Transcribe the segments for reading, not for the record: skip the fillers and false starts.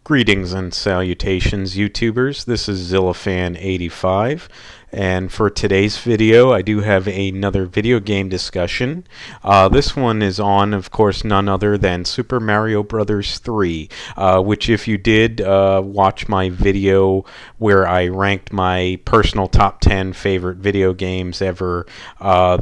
Greetings and salutations, YouTubers. This is ZillaFan85, and for today's video, I do have another video game discussion. This one is on, of course, none other than Super Mario Bros. 3, which if you did watch my video where I ranked my personal top 10 favorite video games ever,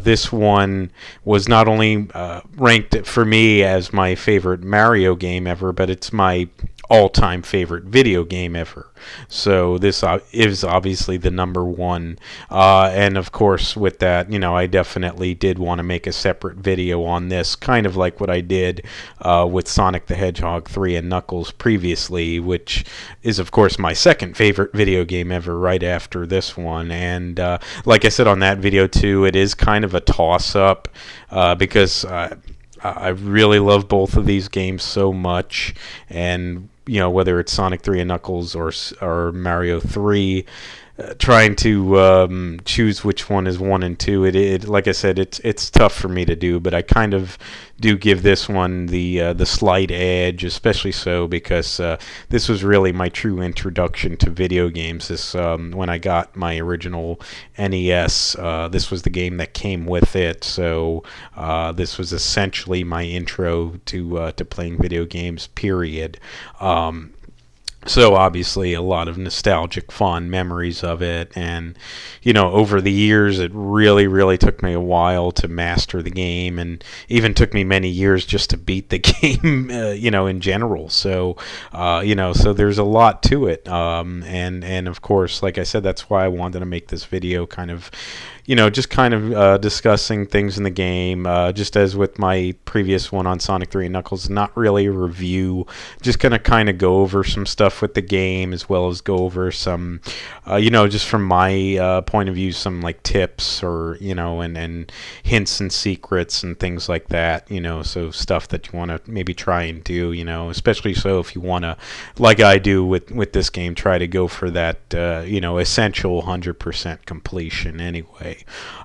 this one was not only ranked for me as my favorite Mario game ever, but it's my all-time favorite video game ever. So this is obviously the number one, and of course with that, I definitely did want to make a separate video on this, kind of like what I did with Sonic the Hedgehog 3 and Knuckles previously, which is of course my second favorite video game ever, right after this one. And like I said on that video too, it is kind of a toss-up because I really love both of these games so much, and whether it's Sonic 3 and Knuckles or Mario 3, trying to choose which one is 1 and 2, it like I said, it's tough for me to do, but I kind of do give this one the slight edge, especially so because this was really my true introduction to video games. This when I got my original NES, this was the game that came with it, so this was essentially my intro to playing video games, period. So obviously a lot of nostalgic, fond memories of it, and over the years it really took me a while to master the game, and even took me many years just to beat the game, in general. So so there's a lot to it, and of course, like I said, that's why I wanted to make this video, kind of just kind of discussing things in the game, just as with my previous one on Sonic 3 and Knuckles. Not really a review, just gonna kind of go over some stuff with the game, as well as go over some, just from my point of view, some like tips or and hints and secrets and things like that. So stuff that you want to maybe try and do. Especially so if you want to, like I do with this game, try to go for that essential 100% completion anyway.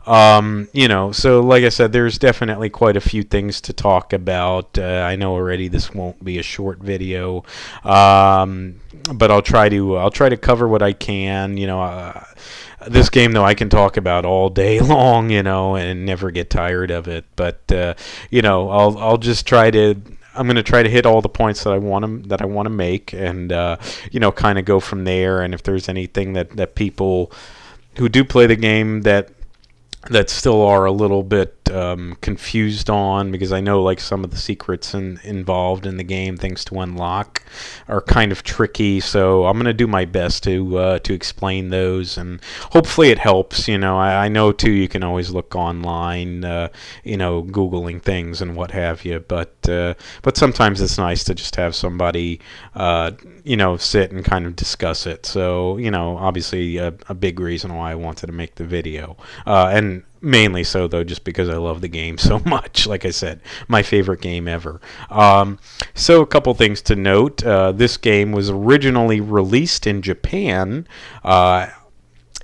So like I said, there's definitely quite a few things to talk about. I know already this won't be a short video, but I'll try to cover what I can. This game, though, I can talk about all day long, and never get tired of it. But I'll just try to. I'm going to try to hit all the points that I want to make, and kind of go from there. And if there's anything that people who do play the game that still are a little bit confused on, because I know like some of the secrets involved in the game, things to unlock, are kind of tricky. So I'm gonna do my best to explain those, and hopefully it helps. I know too, you can always look online, Googling things and what have you. But sometimes it's nice to just have somebody sit and kind of discuss it. So obviously a big reason why I wanted to make the video, and mainly so though just because I love the game so much. Like I said, my favorite game ever. So a couple things to note. This game was originally released in Japan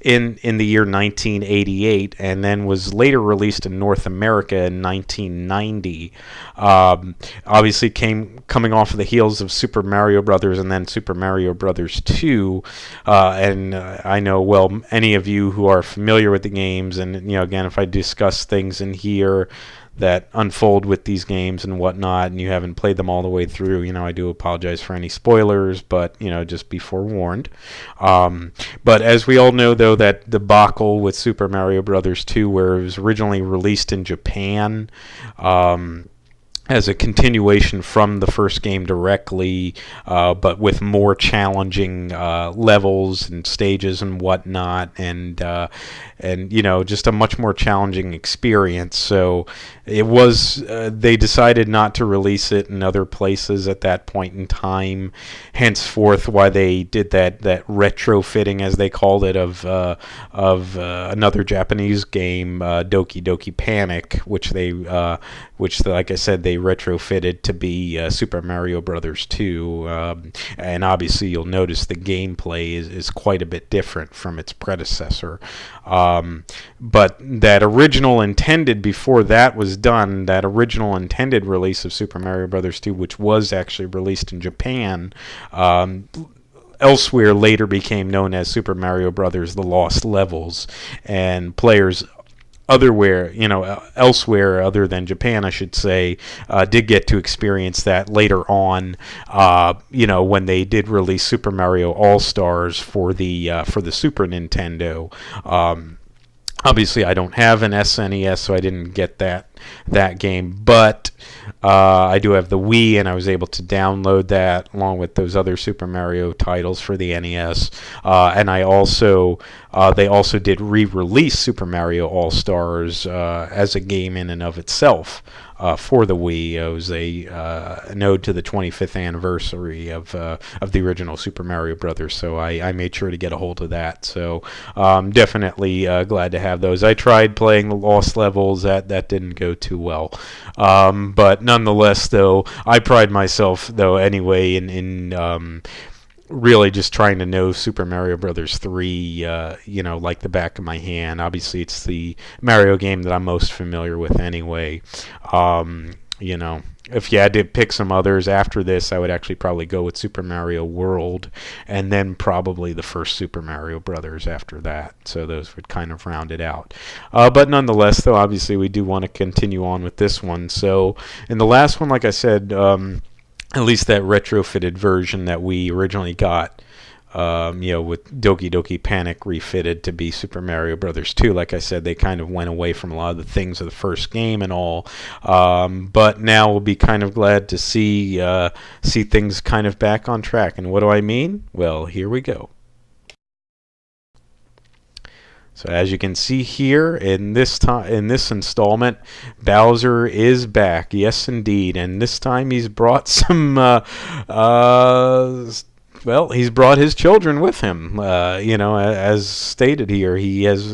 in the year 1988, and then was later released in North America in 1990. Obviously coming off of the heels of Super Mario Brothers and then Super Mario Brothers 2, and I know, well, any of you who are familiar with the games, and again, if I discuss things in here that unfold with these games and whatnot, and you haven't played them all the way through, I do apologize for any spoilers, but just be forewarned. But as we all know, though, that debacle with Super Mario Brothers 2, where it was originally released in Japan as a continuation from the first game directly, but with more challenging levels and stages and whatnot, and just a much more challenging experience. So it was they decided not to release it in other places at that point in time. Henceforth, why they did that retrofitting, as they called it, of another Japanese game, Doki Doki Panic, which like I said, they they retrofitted to be Super Mario Brothers 2, and obviously you'll notice the gameplay is quite a bit different from its predecessor. But that original intended, before that was done, that original intended release of Super Mario Brothers 2, which was actually released in Japan, elsewhere later became known as Super Mario Brothers: The Lost Levels, and players elsewhere other than Japan, I should say, did get to experience that later on, when they did release Super Mario All-Stars for the Super Nintendo. Obviously, I don't have an SNES, so I didn't get that game, but I do have the Wii, and I was able to download that along with those other Super Mario titles for the NES. And they also did re-release Super Mario All-Stars as a game in and of itself. For the Wii. It was an ode to the 25th anniversary of the original Super Mario Brothers, so I made sure to get a hold of that. So definitely glad to have those. I tried playing the Lost Levels. That didn't go too well. But nonetheless, though, I pride myself, though, anyway, in really just trying to know Super Mario Brothers 3, like the back of my hand. Obviously, it's the Mario game that I'm most familiar with anyway. If you had to pick some others after this, I would actually probably go with Super Mario World, and then probably the first Super Mario Brothers after that. So those would kind of round it out. But nonetheless, though, obviously we do want to continue on with this one. So in the last one, like I said, at least that retrofitted version that we originally got, with Doki Doki Panic refitted to be Super Mario Brothers 2. Like I said, they kind of went away from a lot of the things of the first game and all. But now we'll be kind of glad to see things kind of back on track. And what do I mean? Well, here we go. So as you can see here in this installment, Bowser is back. Yes, indeed, and this time he's brought some. He's brought his children with him. As stated here, he has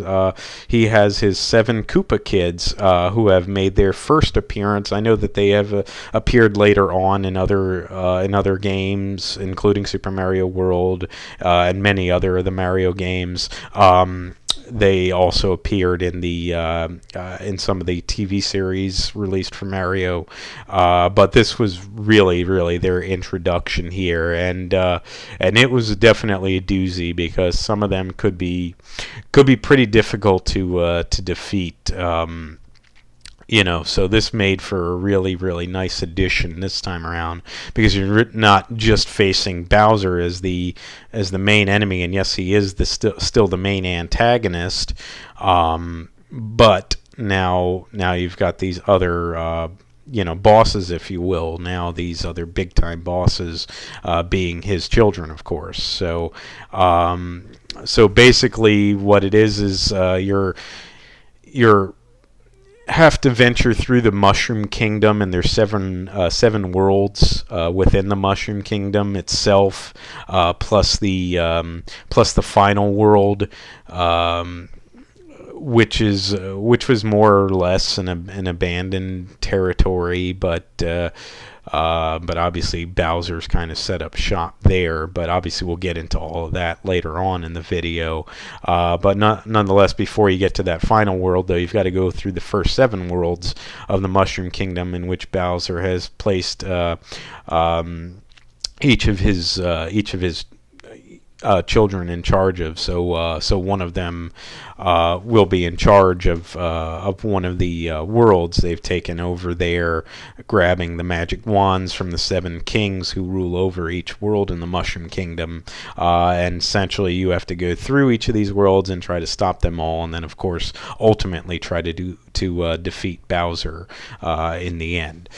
his 7 Koopa kids who have made their first appearance. I know that they have appeared later on in other games, including Super Mario World and many other of the Mario games. They also appeared in in some of the TV series released for Mario, but this was really their introduction here, and it was definitely a doozy because some of them could be pretty difficult to defeat. So this made for a really nice addition this time around, because you're not just facing Bowser as the main enemy, and yes, he is still the main antagonist, but now you've got these other bosses, if you will. Now these other big time bosses being his children, of course. So basically what it is you're have to venture through the Mushroom Kingdom, and there's seven worlds within the Mushroom Kingdom itself, plus the final world, which was more or less an abandoned territory, but obviously Bowser's kind of set up shop there. But obviously we'll get into all of that later on in the video. But nonetheless, before you get to that final world, though, you've got to go through the first 7 worlds of the Mushroom Kingdom, in which Bowser has placed each of his children in charge of. So one of them will be in charge of one of the worlds. They've taken over there, grabbing the magic wands from the 7 kings who rule over each world in the Mushroom Kingdom, and essentially you have to go through each of these worlds and try to stop them all, and then of course ultimately try to defeat Bowser in the end.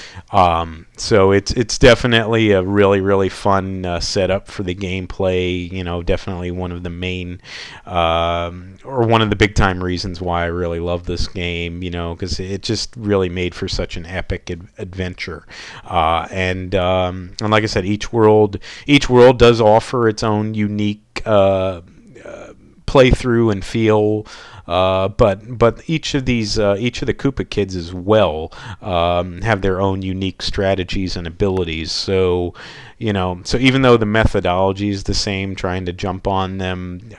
So it's definitely a really fun setup for the gameplay. Definitely one of the main or one of the big time reasons why I really love this game. Because it just really made for such an epic adventure. And like I said, each world does offer its own unique playthrough and feel. But each of the Koopa kids as well have their own unique strategies and abilities. So so even though the methodology is the same, trying to jump on them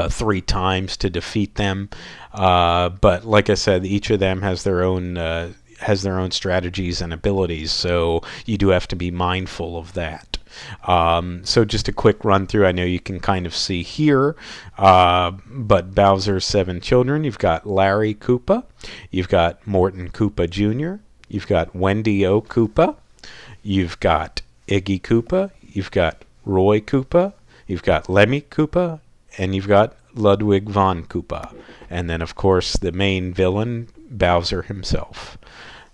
3 times to defeat them, but like I said, each of them has their own strategies and abilities. So you do have to be mindful of that. So just a quick run through. I know you can kind of see here, but Bowser's 7 children. You've got Larry Koopa, you've got Morton Koopa Jr., you've got Wendy O. Koopa, you've got Iggy Koopa, you've got Roy Koopa, you've got Lemmy Koopa, and you've got Ludwig von Koopa. And then, of course, the main villain, Bowser himself.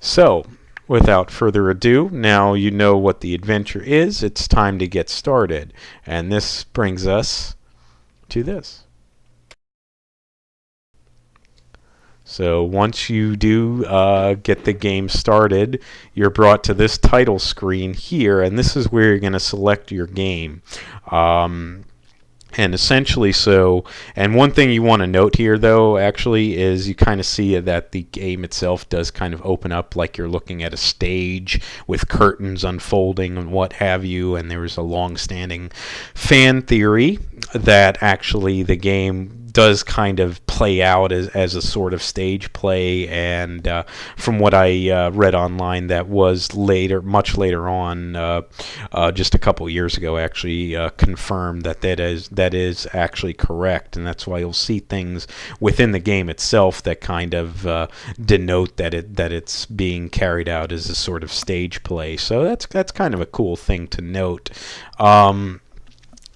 So, without further ado, now you know what the adventure is. It's time to get started. And this brings us to this. So once you do get the game started, you're brought to this title screen here, and this is where you're going to select your game. And essentially and one thing you want to note here, though, actually, is you kind of see that the game itself does kind of open up like you're looking at a stage with curtains unfolding and what have you, and there is a long-standing fan theory that actually the game does kind of play out as a sort of stage play, and from what I read online, that was much later on, just a couple years ago, actually confirmed that is actually correct, and that's why you'll see things within the game itself that kind of denote that it's being carried out as a sort of stage play. So that's kind of a cool thing to note.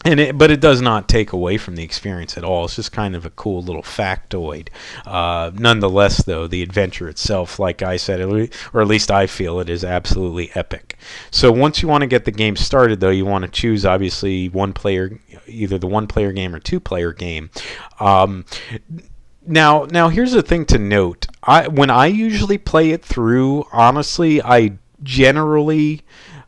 But it does not take away from the experience at all. It's just kind of a cool little factoid. Nonetheless, though, the adventure itself, like I said, or at least I feel, it is absolutely epic. So once you want to get the game started, though, you want to choose, obviously, either the one-player game or two-player game. Now, here's the thing to note. When I usually play it through, honestly, I generally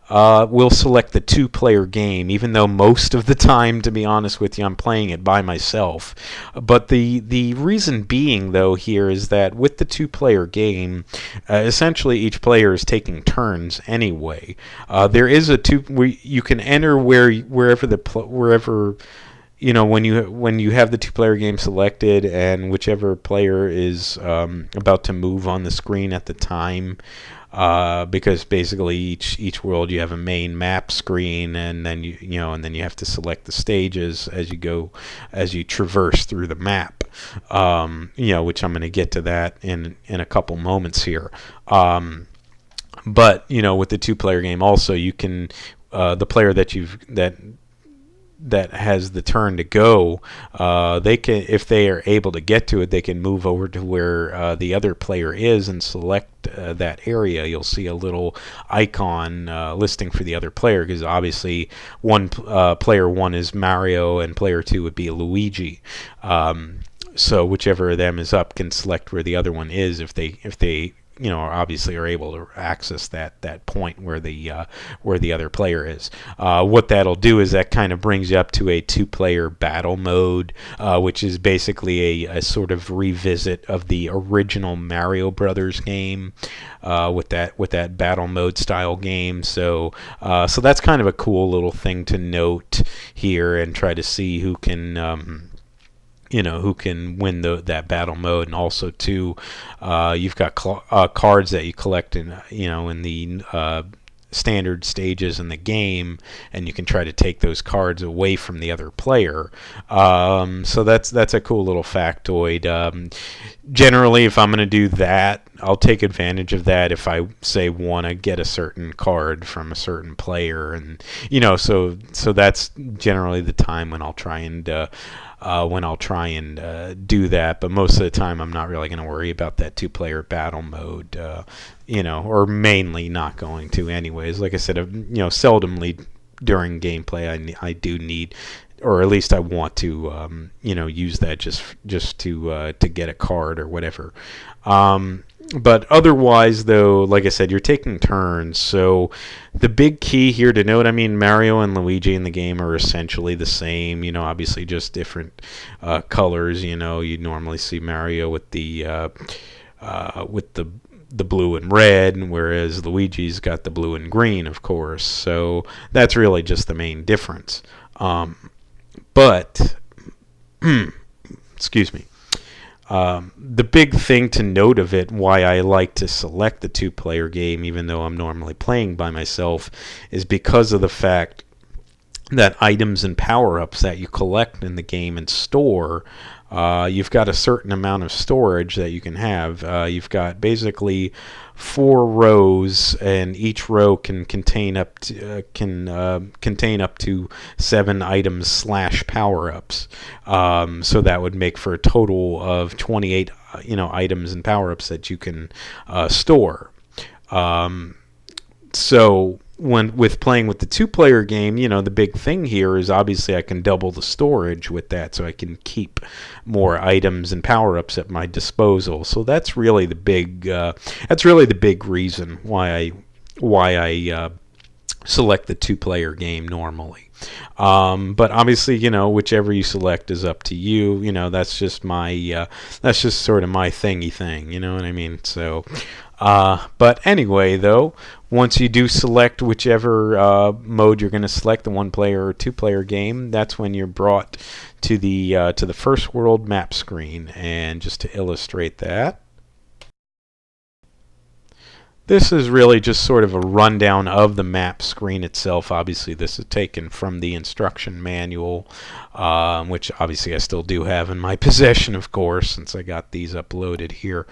will select the two-player game, even though most of the time, to be honest with you, I'm playing it by myself. But the reason being, though, here is that with the two-player game, essentially each player is taking turns anyway. There is you can enter wherever when you have the two-player game selected, and whichever player is about to move on the screen at the time. Because basically each world you have a main map screen, and then you have to select the stages as you traverse through the map. Which I'm going to get to that in a couple moments here. But with the two-player game also, you can the player that has the turn to go, they can, if they are able to get to it, they can move over to where the other player is and select that area. You'll see a little icon listing for the other player, because obviously player 1 is Mario and player 2 would be Luigi. So whichever of them is up can select where the other one is if they obviously are able to access that point where the other player is. What that'll do is that kind of brings you up to a two-player battle mode, which is basically a sort of revisit of the original Mario Brothers game, with that battle mode style game. So that's kind of a cool little thing to note here, and try to see who can who can win that battle mode. And also too, you've got cards that you collect in the standard stages in the game, and you can try to take those cards away from the other player. So that's a cool little factoid. Generally, if I'm going to do that, I'll take advantage of that if I want to get a certain card from a certain player, and so that's generally the time when I'll try and do that. But most of the time, I'm not really going to worry about that two-player battle mode, or mainly not going to anyways. Like I said, seldomly during gameplay, I do need, or at least I want to, use that just to get a card or whatever. But otherwise, though, like I said, you're taking turns. So the big key here to note, I mean, Mario and Luigi in the game are essentially the same. Obviously just different colors. You normally see Mario with the blue and red, whereas Luigi's got the blue and green, of course. So that's really just the main difference. But excuse me. The big thing to note of it, why I like to select the two-player game, even though I'm normally playing by myself, is because of the fact that items and power-ups that you collect in the game and store, you've got a certain amount of storage that you can have. You've got basically 4 rows, and each row can contain up to 7 items / power-ups. So that would make for a total of 28, items and power-ups that you can store. So with playing with the two-player game, the big thing here is obviously I can double the storage with that, so I can keep more items and power-ups at my disposal. So that's really the big reason why I select the two-player game normally. But obviously, whichever you select is up to you. That's just sort of my thingy thing. You know what I mean? So, but anyway, though, once you do select whichever mode you're going to select, the one-player or two-player game, that's when you're brought to the first world map screen. And just to illustrate that, this is really just sort of a rundown of the map screen itself. Obviously, this is taken from the instruction manual, which obviously I still do have in my possession, of course, since I got these uploaded here.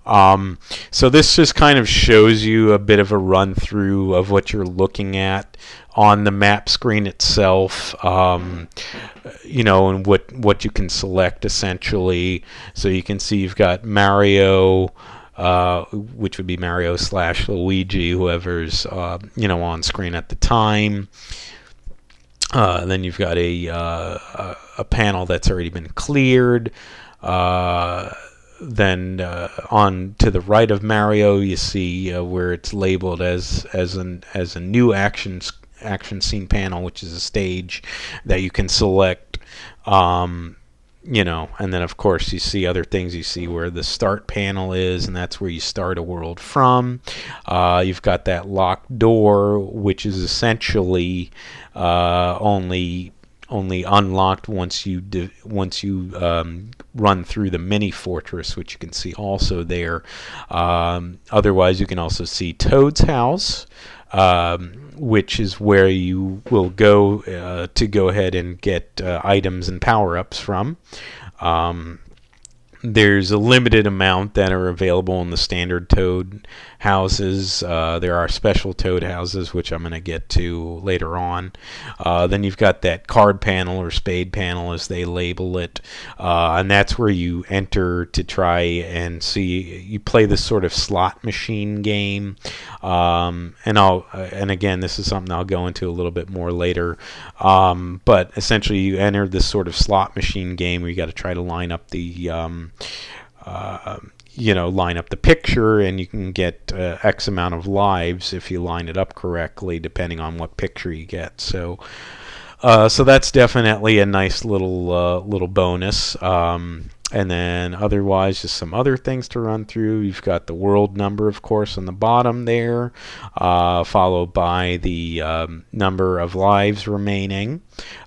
So this just kind of shows you a bit of a run-through of what you're looking at on the map screen itself, and what you can select, essentially. So you can see you've got Mario, which would be Mario / Luigi, whoever's on screen at the time. Then you've got a panel that's already been cleared. Then on to the right of Mario, you see where it's labeled as a new action scene panel, which is a stage that you can select. And then of course you see other things. You see where the start panel is, and that's where you start a world from. You've got that locked door, which is essentially only unlocked once you run through the mini fortress, which you can see also there. Otherwise, you can also see Toad's house, which is where you will go to go ahead and get items and power-ups from. There's a limited amount that are available in the standard Toad houses. There are special Toad houses, which I'm going to get to later on. Then you've got that card panel, or spade panel as they label it, and that's where you enter to try and see. You play this sort of slot machine game, and again, this is something I'll go into a little bit more later. But essentially, you enter this sort of slot machine game where you got to try to line up the line up the picture, and you can get X amount of lives if you line it up correctly, depending on what picture you get. So that's definitely a nice little bonus. And then otherwise, just some other things to run through. You've got the world number, of course, on the bottom there, followed by the number of lives remaining.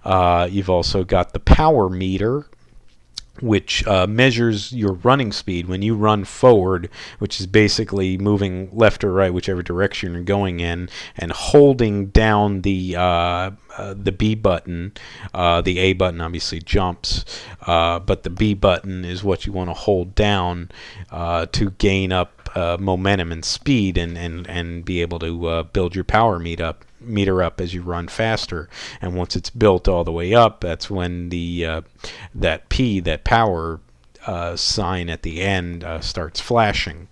You've also got the power meter, which measures your running speed when you run forward, which is basically moving left or right, whichever direction you're going in, and holding down the B button. The A button obviously jumps, but the B button is what you want to hold down to gain up momentum and speed, and be able to build your power meter up as you run faster. And once it's built all the way up, that's when that power sign at the end starts flashing.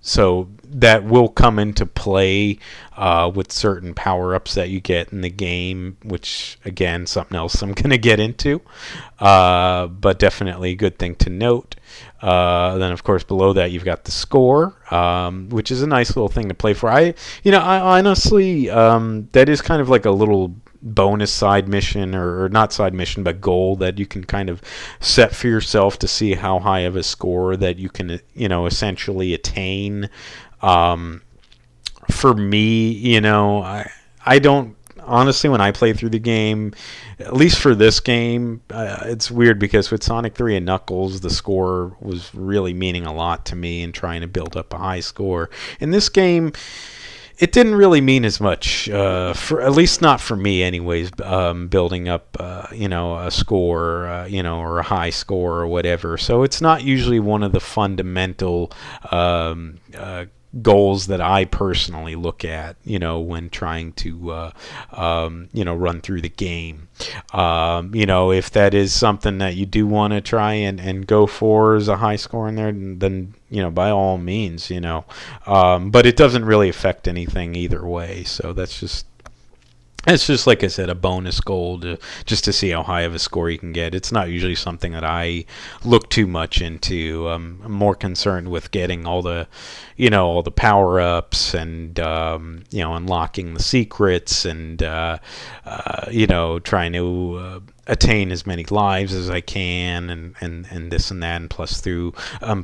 so that will come into play with certain power-ups that you get in the game, which, again, something else I'm going to get into. But definitely a good thing to note. Then, of course, below that you've got the score, which is a nice little thing to play for. I honestly, that is kind of like a little bonus side mission, or not side mission, but goal that you can kind of set for yourself to see how high of a score that you can, essentially attain. For me, I don't, honestly, when I play through the game, at least for this game, it's weird because with Sonic 3 and Knuckles, the score was really meaning a lot to me and trying to build up a high score. In this game, it didn't really mean as much, for at least not for me, anyways. Building up, a score, or a high score or whatever. So it's not usually one of the fundamental goals that I personally look at, when trying to, run through the game. If that is something that you do want to try and go for as a high score in there, then by all means, but it doesn't really affect anything either way. So it's just, like I said, a bonus goal just to see how high of a score you can get. It's not usually something that I look too much into. I'm more concerned with getting all the power-ups and, unlocking the secrets and, trying to attain as many lives as I can, and this and that, and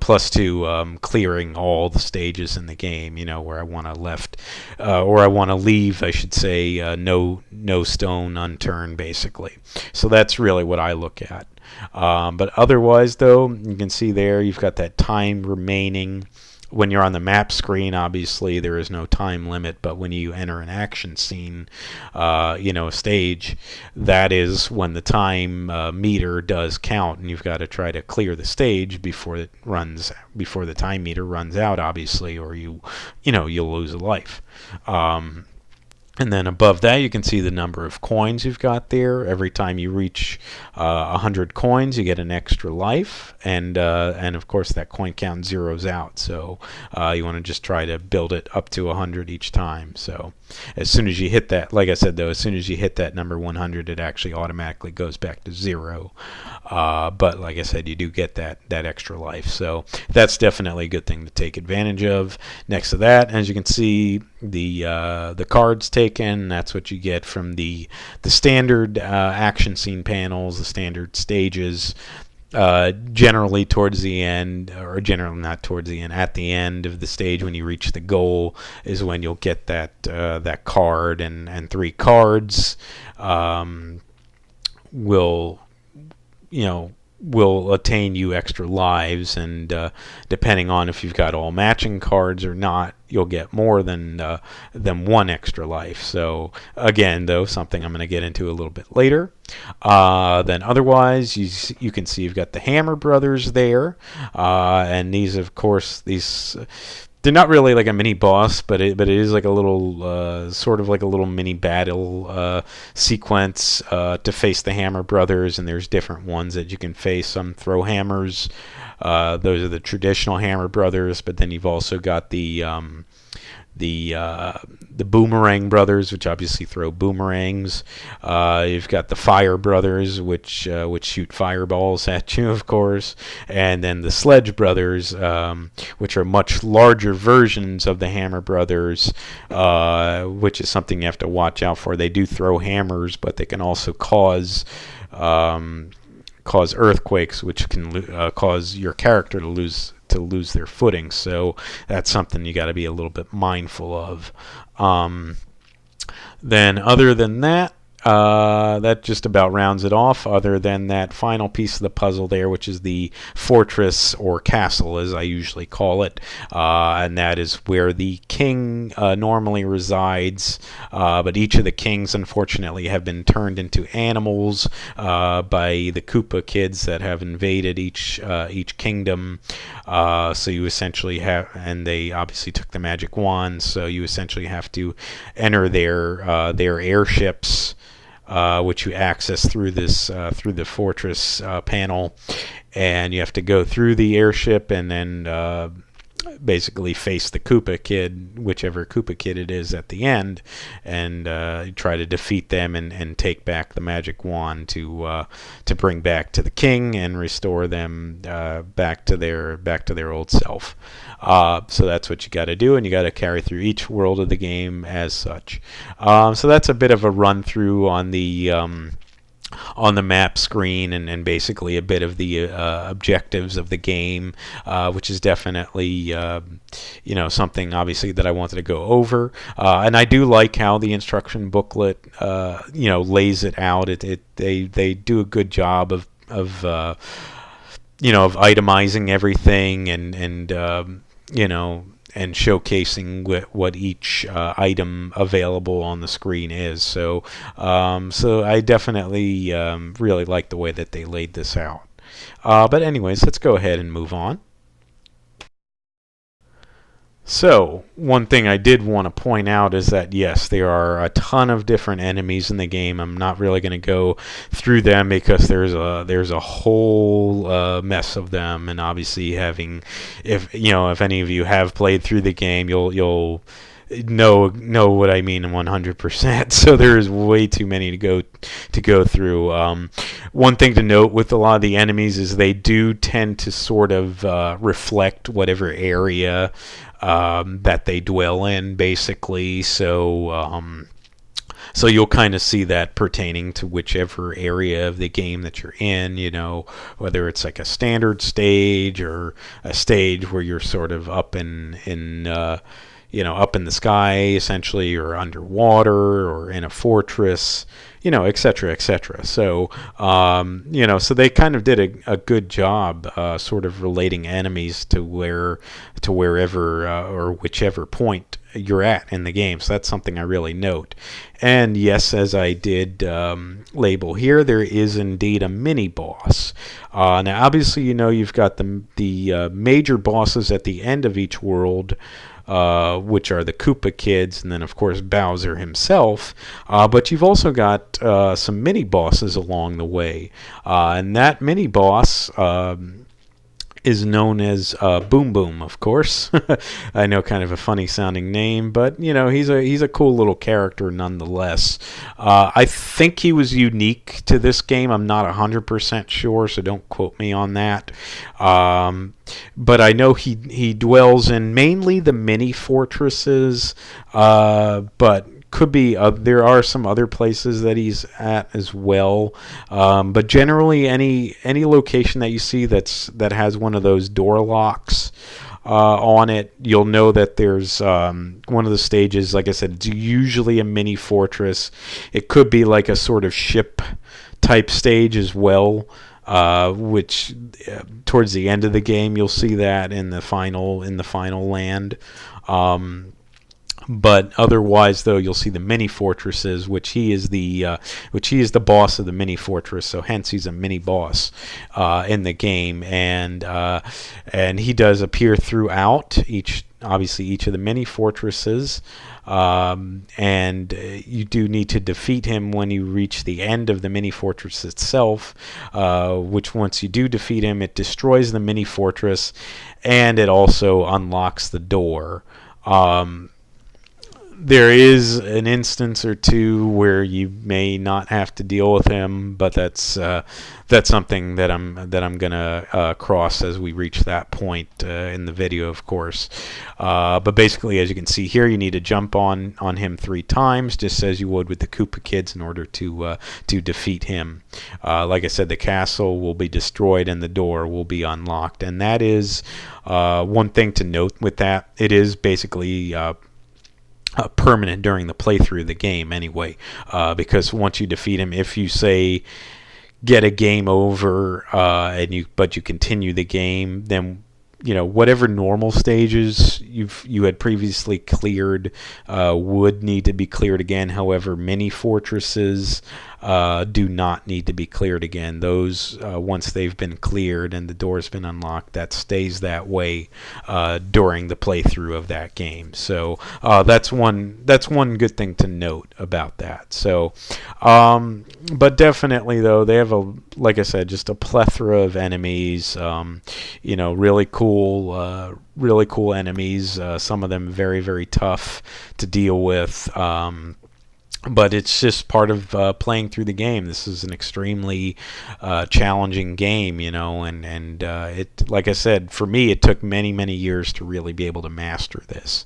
plus to clearing all the stages in the game, where I want to leave, I should say, no stone unturned, basically. So that's really what I look at. But otherwise, though, you can see there you've got that time remaining. When you're on the map screen, obviously there is no time limit, but when you enter an action scene, a stage, that is when the time meter does count, and you've got to try to clear the stage before the time meter runs out, obviously, or you'll lose a life. And then above that, you can see the number of coins you've got there. Every time you reach 100 coins, you get an extra life, and of course that coin count zeroes out. So you want to just try to build it up to 100 each time. So as soon as you hit that, like I said though, as soon as you hit that number 100, it actually automatically goes back to 0. But like I said, you do get that extra life. So that's definitely a good thing to take advantage of. Next to that, as you can see, the cards taken. That's what you get from the standard action scene panels, the standard stages. Generally towards the end, or generally not towards the end, at the end of the stage when you reach the goal is when you'll get that card, and 3 cards will attain you extra lives, and depending on if you've got all matching cards or not, you'll get more than 1 extra life. So again, though, something I'm going to get into a little bit later. Then otherwise, you can see you've got the Hammer Brothers there, and these, of course, they're not really like a mini boss, but it is like a little sort of like a little mini battle sequence to face the Hammer Brothers, and there's different ones that you can face. Some throw hammers. Those are the traditional Hammer Brothers, but then you've also got the Boomerang Brothers, which obviously throw boomerangs. You've got the Fire Brothers, which shoot fireballs at you, of course, and then the Sledge Brothers, which are much larger versions of the Hammer Brothers, which is something you have to watch out for. They do throw hammers, but they can also cause earthquakes, which can cause your character to lose their footing. So that's something you got to be a little bit mindful of. Then other than that, that just about rounds it off, other than that final piece of the puzzle there, which is the fortress, or castle as I usually call it, and that is where the king normally resides, but each of the kings unfortunately have been turned into animals by the Koopa kids that have invaded each kingdom. So you essentially have, and they obviously took the magic wand, so you essentially have to enter their airships, which you access through the fortress panel, and you have to go through the airship, and then basically face the Koopa Kid, whichever Koopa Kid it is at the end, and try to defeat them and take back the magic wand to bring back to the king and restore them back to their old self. So that's what you got to do, and you got to carry through each world of the game as such. So that's a bit of a run through on the map screen and basically a bit of the objectives of the game, which is definitely something obviously that I wanted to go over. And I do like how the instruction booklet lays it out. They do a good job of itemizing everything and showcasing what each item available on the screen is. So I definitely really like the way that they laid this out. But anyways, let's go ahead and move on. So, one thing I did want to point out is that, yes, there are a ton of different enemies in the game. I'm not really going to go through them because there's a whole mess of them, and obviously if any of you have played through the game, you'll know what I mean 100%. So there is way too many to go through. One thing to note with a lot of the enemies is they do tend to sort of reflect whatever area that they dwell in, basically. So you'll kind of see that pertaining to whichever area of the game that you're in, whether it's like a standard stage or a stage where you're sort of up in up in the sky, essentially, or underwater, or in a fortress, et cetera, et cetera. So, so they kind of did a good job, sort of relating enemies to wherever or whichever point you're at in the game. So that's something I really note. And yes, as I did label here, there is indeed a mini boss. Now, obviously, you've got the major bosses at the end of each world, which are the Koopa Kids, and then of course Bowser himself. But you've also got some mini bosses along the way, and that mini boss is known as Boom Boom, of course. I know, kind of a funny sounding name, but he's a cool little character nonetheless. I think he was unique to this game. I'm not 100% sure, so don't quote me on that. But I know he dwells in mainly the mini fortresses, but could be there are some other places that he's at as well, but generally any location that you see that has one of those door locks on it, you'll know that there's one of the stages. Like I said, it's usually a mini fortress. It could be like a sort of ship type stage as well, which towards the end of the game you'll see that in the final land. But otherwise, though, you'll see the mini fortresses, which he is the boss of the mini fortress. So hence he's a mini boss in the game, and he does appear throughout each of the mini fortresses. And you do need to defeat him when you reach the end of the mini fortress itself, which once you do defeat him, it destroys the mini fortress, and it also unlocks the door. There is an instance or two where you may not have to deal with him, but that's something that I'm gonna cross as we reach that point in the video, of course. But basically, as you can see here, you need to jump on him 3 times, just as you would with the Koopa Kids, in order to defeat him. Like I said, the castle will be destroyed and the door will be unlocked, and that is one thing to note with that. It is basically permanent during the playthrough of the game anyway, because once you defeat him, if you say get a game over but you continue the game, then whatever normal stages you had previously cleared would need to be cleared again. However, mini fortresses do not need to be cleared again. Those, once they've been cleared and the door's been unlocked, that stays that way during the playthrough of that game. So that's one good thing to note about that. So, but definitely though, they have like I said, just a plethora of enemies. Really cool enemies. Some of them very, very tough to deal with. But it's just part of playing through the game. This is an extremely challenging game, and it, like I said, for me, it took many, many years to really be able to master this.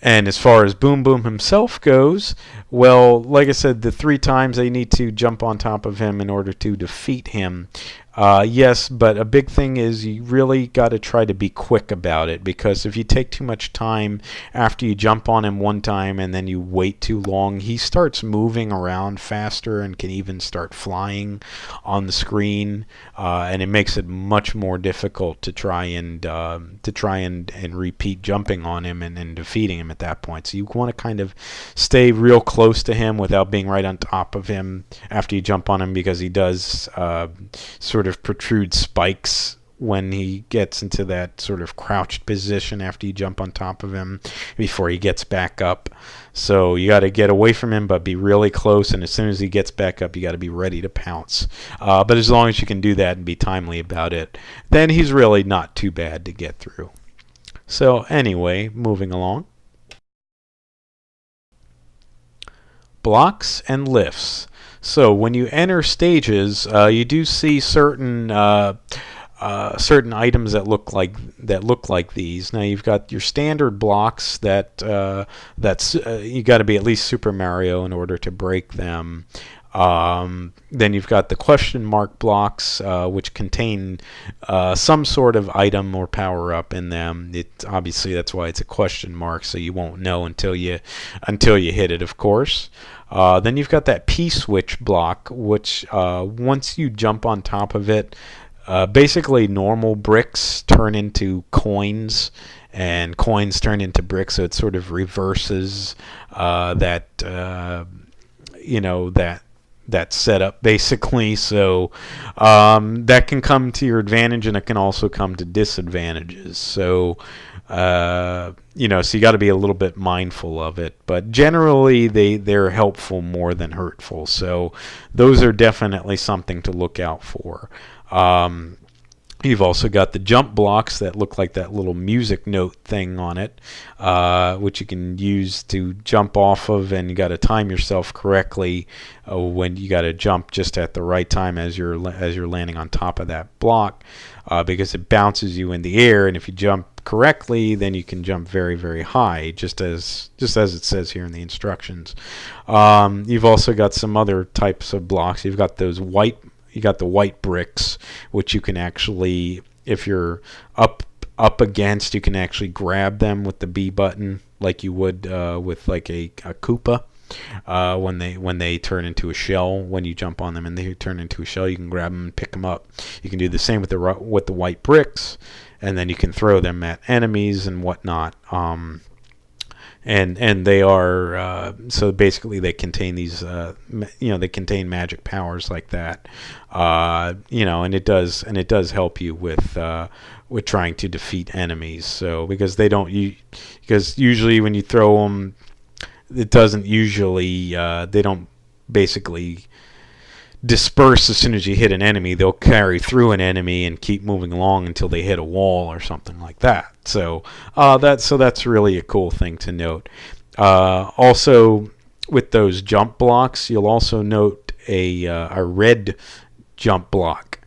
And as far as Boom Boom himself goes, well, like I said, the 3 times they need to jump on top of him in order to defeat him. Yes, but a big thing is you really got to try to be quick about it, because if you take too much time after you jump on him one time and then you wait too long, he starts moving around faster and can even start flying on the screen, and it makes it much more difficult to try and repeat jumping on him and defeating him at that point. So you want to kind of stay real close to him without being right on top of him after you jump on him, because he does sort of protrude spikes when he gets into that sort of crouched position after you jump on top of him before he gets back up. So you got to get away from him but be really close, and as soon as he gets back up you got to be ready to pounce. But as long as you can do that and be timely about it, then he's really not too bad to get through. So anyway, moving along. Blocks and lifts. So when you enter stages, you do see certain items that look like these. Now you've got your standard blocks that's you got to be at least Super Mario in order to break them. Then you've got the question mark blocks, which contain some sort of item or power up in them. Obviously that's why it's a question mark, so you won't know until you hit it, of course. Then you've got that P-switch block, which once you jump on top of it, basically normal bricks turn into coins, and coins turn into bricks, so it sort of reverses that setup basically. So that can come to your advantage, and it can also come to disadvantages. So so you got to be a little bit mindful of it, but generally they're helpful more than hurtful. So those are definitely something to look out for. You've also got the jump blocks that look like that little music note thing on it, which you can use to jump off of, and you got to time yourself correctly when you got to jump just at the right time as you're landing on top of that block, because it bounces you in the air, and if you jump correctly, then you can jump very, very high, just as it says here in the instructions. You've also got some other types of blocks. You got the white bricks, which you can actually, if you're up against, you can actually grab them with the B button like you would with like a Koopa. When they turn into a shell, when you jump on them and they turn into a shell, you can grab them and pick them up. You can do the same with the white bricks, and then you can throw them at enemies and whatnot. And they are so basically they contain these they contain magic powers like that, and it does help you with trying to defeat enemies. So because usually when you throw them, it doesn't usually they don't basically disperse as soon as you hit an enemy. They'll carry through an enemy and keep moving along until they hit a wall or something like that. So that's really a cool thing to note. Also, with those jump blocks, you'll also note a red jump block,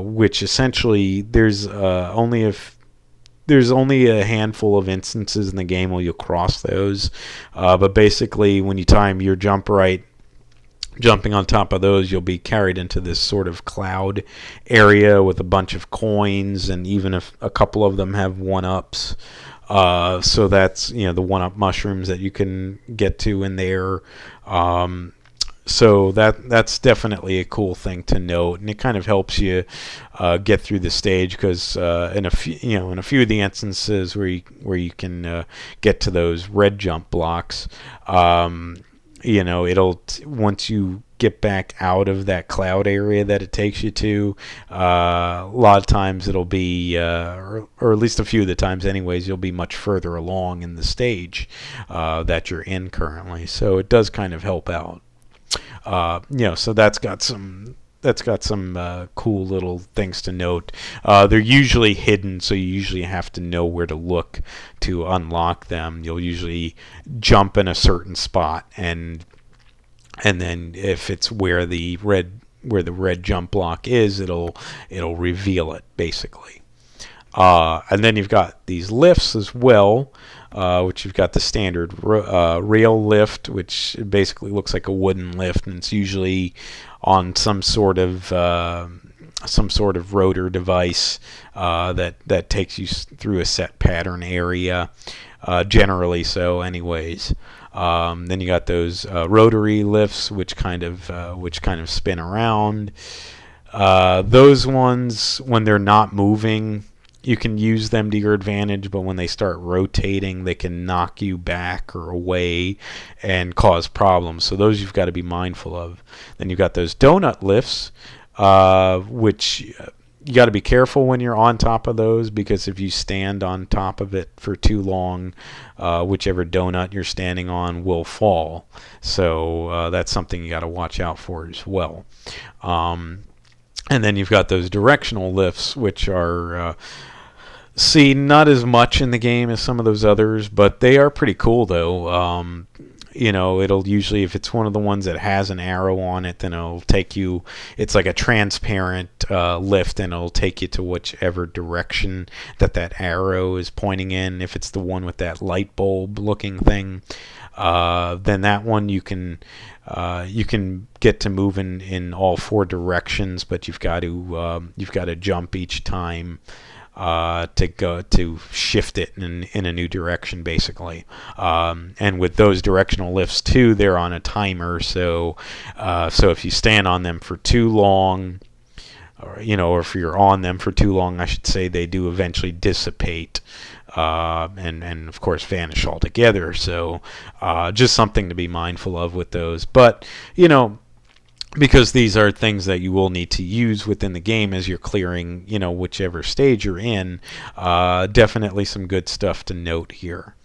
which essentially there's only a handful of instances in the game where you'll cross those, but basically when you time your jump right, jumping on top of those, you'll be carried into this sort of cloud area with a bunch of coins, and even if a couple of them have one-ups. So that's, the one-up mushrooms that you can get to in there. So that's definitely a cool thing to note, and it kind of helps you get through the stage, because in a few of the instances where you can get to those red jump blocks, it'll once you get back out of that cloud area that it takes you to, a lot of times it'll be, or at least a few of the times anyways, you'll be much further along in the stage that you're in currently. So it does kind of help out. So that's got some cool little things to note. They're usually hidden, so you usually have to know where to look to unlock them. You'll usually jump in a certain spot, and then if it's where the red jump block is, it'll reveal it basically. And then you've got these lifts as well, which you've got the standard rail lift, which basically looks like a wooden lift, and it's usually on some sort of rotor device that takes you through a set pattern area, generally so anyways. Then you got those rotary lifts, which kind of spin around. Those ones, when they're not moving, you can use them to your advantage, but when they start rotating, they can knock you back or away and cause problems. So those you've got to be mindful of. Then you've got those donut lifts, which you got to be careful when you're on top of those, because if you stand on top of it for too long, whichever donut you're standing on will fall. So that's something you got to watch out for as well. And then you've got those directional lifts, which are not as much in the game as some of those others, but they are pretty cool though. It'll usually, if it's one of the ones that has an arrow on it, then it'll take you, it's like a transparent lift, and it'll take you to whichever direction that arrow is pointing in. If it's the one with that light bulb looking thing, then that one you can get to move in all four directions, but you've got to jump each time to shift it in a new direction, basically. And with those directional lifts too, they're on a timer, so if you stand on them for too long, or if you're on them for too long, I should say, they do eventually dissipate. And of course vanish altogether. So just something to be mindful of with those. But because these are things that you will need to use within the game as you're clearing, whichever stage you're in, definitely some good stuff to note here.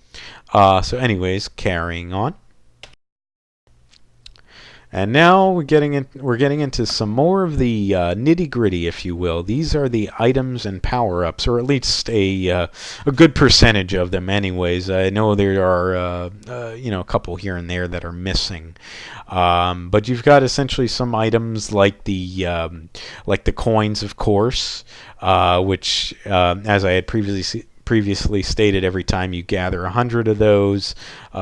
So anyways, carrying on. And now we're getting into some more of the nitty-gritty, if you will. These are the items and power-ups, or at least a good percentage of them anyways. I know there are a couple here and there that are missing. But you've got essentially some items like the coins, of course, which, as I had previously stated, every time you gather 100 of those, it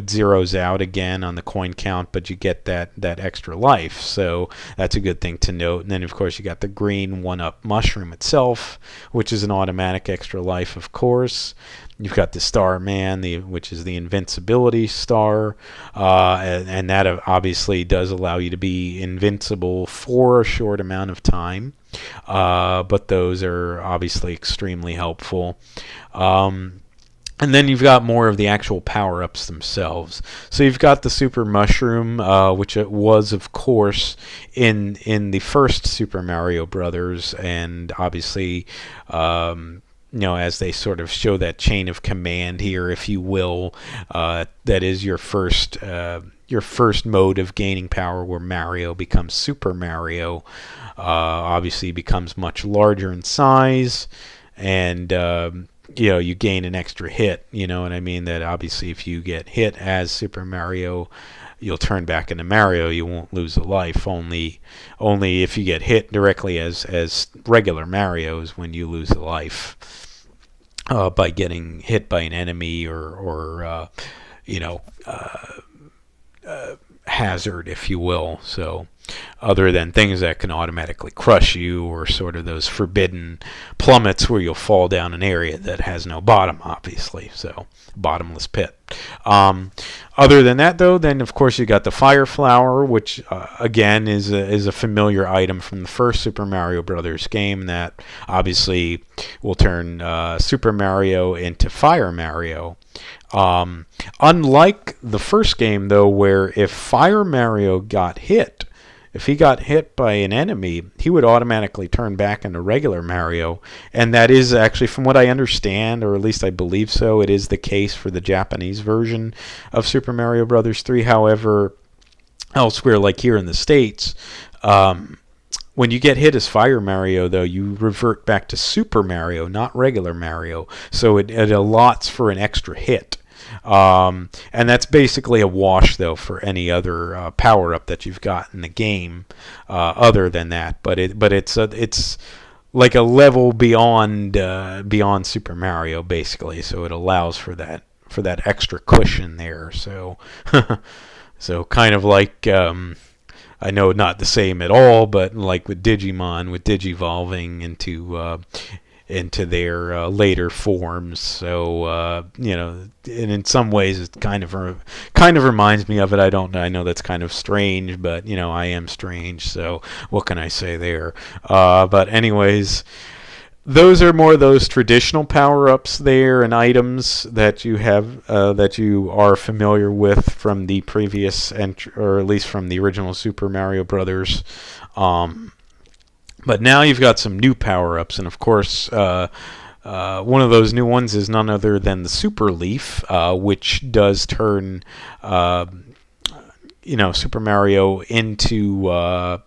zeroes out again on the coin count, but you get that extra life, so that's a good thing to note. And then of course you got the green 1-up mushroom itself, which is an automatic extra life, of course. You've got the Starman, which is the invincibility star, and that obviously does allow you to be invincible for a short amount of time. But those are obviously extremely helpful. And then you've got more of the actual power-ups themselves. So you've got the Super Mushroom, which it was, of course, in the first Super Mario Brothers, and obviously, as they sort of show that chain of command here, if you will, that is your first mode of gaining power, where Mario becomes Super Mario. Obviously becomes much larger in size, and you gain an extra hit, you know what I mean? That obviously if you get hit as Super Mario, you'll turn back into Mario. You won't lose a life. Only if you get hit directly as regular Mario is when you lose a life, by getting hit by an enemy or hazard, if you will. So other than things that can automatically crush you, or sort of those forbidden plummets where you'll fall down an area that has no bottom, obviously, so bottomless pit. Other than that, though, then of course you got the Fire Flower, which again is a familiar item from the first Super Mario Brothers game that obviously will turn Super Mario into Fire Mario. Unlike the first game, though, where if Fire Mario got hit, if he got hit by an enemy, he would automatically turn back into regular Mario. And that is actually, from what I understand, or at least I believe so, it is the case for the Japanese version of Super Mario Bros. 3. However, elsewhere, like here in the States, when you get hit as Fire Mario, though, you revert back to Super Mario, not regular Mario. So it allots for an extra hit. And that's basically a wash, though, for any other power-up that you've got in the game, other than that. But it's like a level beyond Super Mario, basically. So it allows for that extra cushion there. So so kind of like, I know not the same at all, but like with Digimon, with Digivolving into their later forms. So and in some ways it kind of reminds me of it. I know that's kind of strange, but I am strange, so what can I say there? But anyways, those are more those traditional power-ups there and items that you have that you are familiar with from the previous or at least from the original Super Mario Brothers. But now you've got some new power-ups, and of course, one of those new ones is none other than the Super Leaf, which does turn, Super Mario into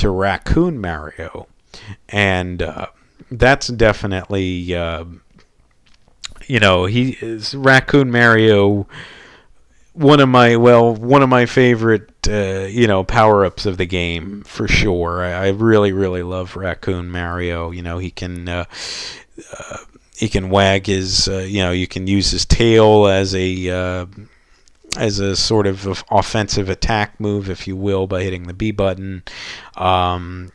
Raccoon Mario, and that's definitely, he is Raccoon Mario. One of my favorite, power-ups of the game for sure. I really, really love Raccoon Mario. He can wag his, you can use his tail as a sort of offensive attack move, if you will, by hitting the B button. And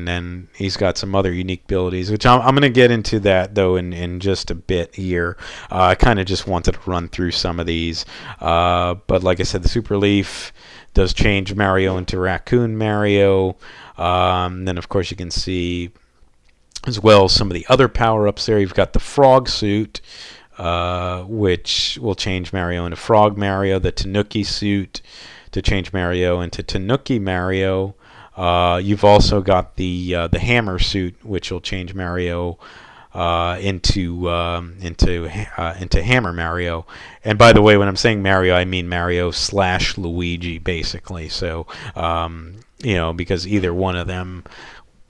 then he's got some other unique abilities, which I'm going to get into that, though, in just a bit here. I kind of just wanted to run through some of these. But like I said, the Super Leaf does change Mario into Raccoon Mario. Then, of course, you can see as well some of the other power-ups there. You've got the Frog Suit, which will change Mario into Frog Mario. The Tanuki Suit to change Mario into Tanuki Mario. You've also got the Hammer Suit, which will change Mario into Hammer Mario. And by the way, when I'm saying Mario, I mean Mario / Luigi, basically. So because either one of them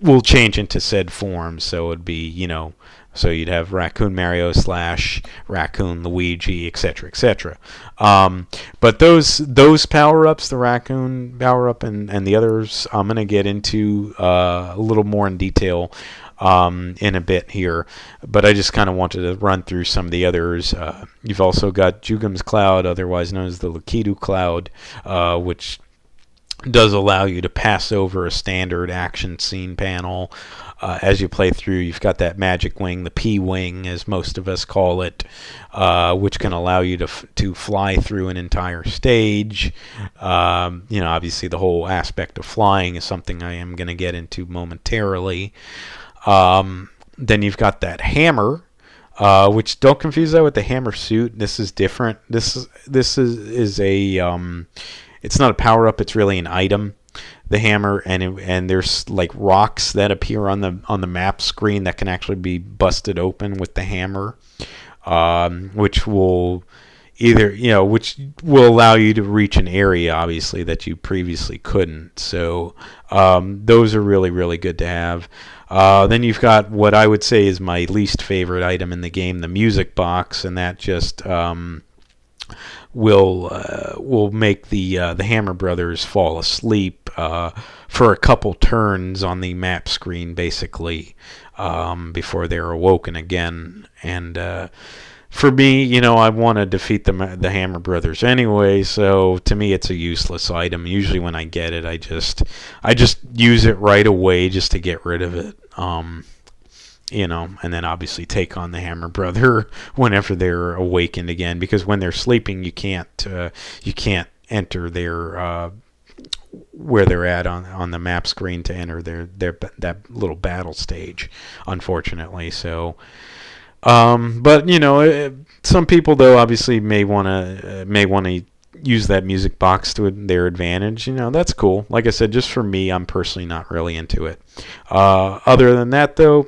will change into said form. So it'd be So you'd have Raccoon Mario / Raccoon Luigi, etc., etc. But those power-ups, the Raccoon power-up and the others, I'm going to get into a little more in detail in a bit here. But I just kind of wanted to run through some of the others. You've also got Jugum's Cloud, otherwise known as the Lakitu Cloud, which does allow you to pass over a standard action scene panel as you play through. You've got that magic wing, the P-wing, as most of us call it, which can allow you to fly through an entire stage. Obviously the whole aspect of flying is something I am going to get into momentarily. Then you've got that hammer, which don't confuse that with the Hammer Suit. This is different. This is a it's not a power-up, it's really an item, the hammer, and there's like rocks that appear on the map screen that can actually be busted open with the hammer, which will which will allow you to reach an area, obviously, that you previously couldn't. So those are really, really good to have. Then you've got what I would say is my least favorite item in the game, the music box, and that just will make the Hammer Brothers fall asleep for a couple turns on the map screen, basically, before they're awoken again. And for me, I want to defeat the Hammer Brothers anyway, so to me it's a useless item. Usually when I get it, I just use it right away just to get rid of it. and then obviously take on the Hammer Brother whenever they're awakened again, because when they're sleeping, you can't enter their where they're at on the map screen to enter their that little battle stage, unfortunately. So, but some people though obviously may want to use that music box to their advantage. That's cool. Like I said, just for me, I'm personally not really into it. Other than that though,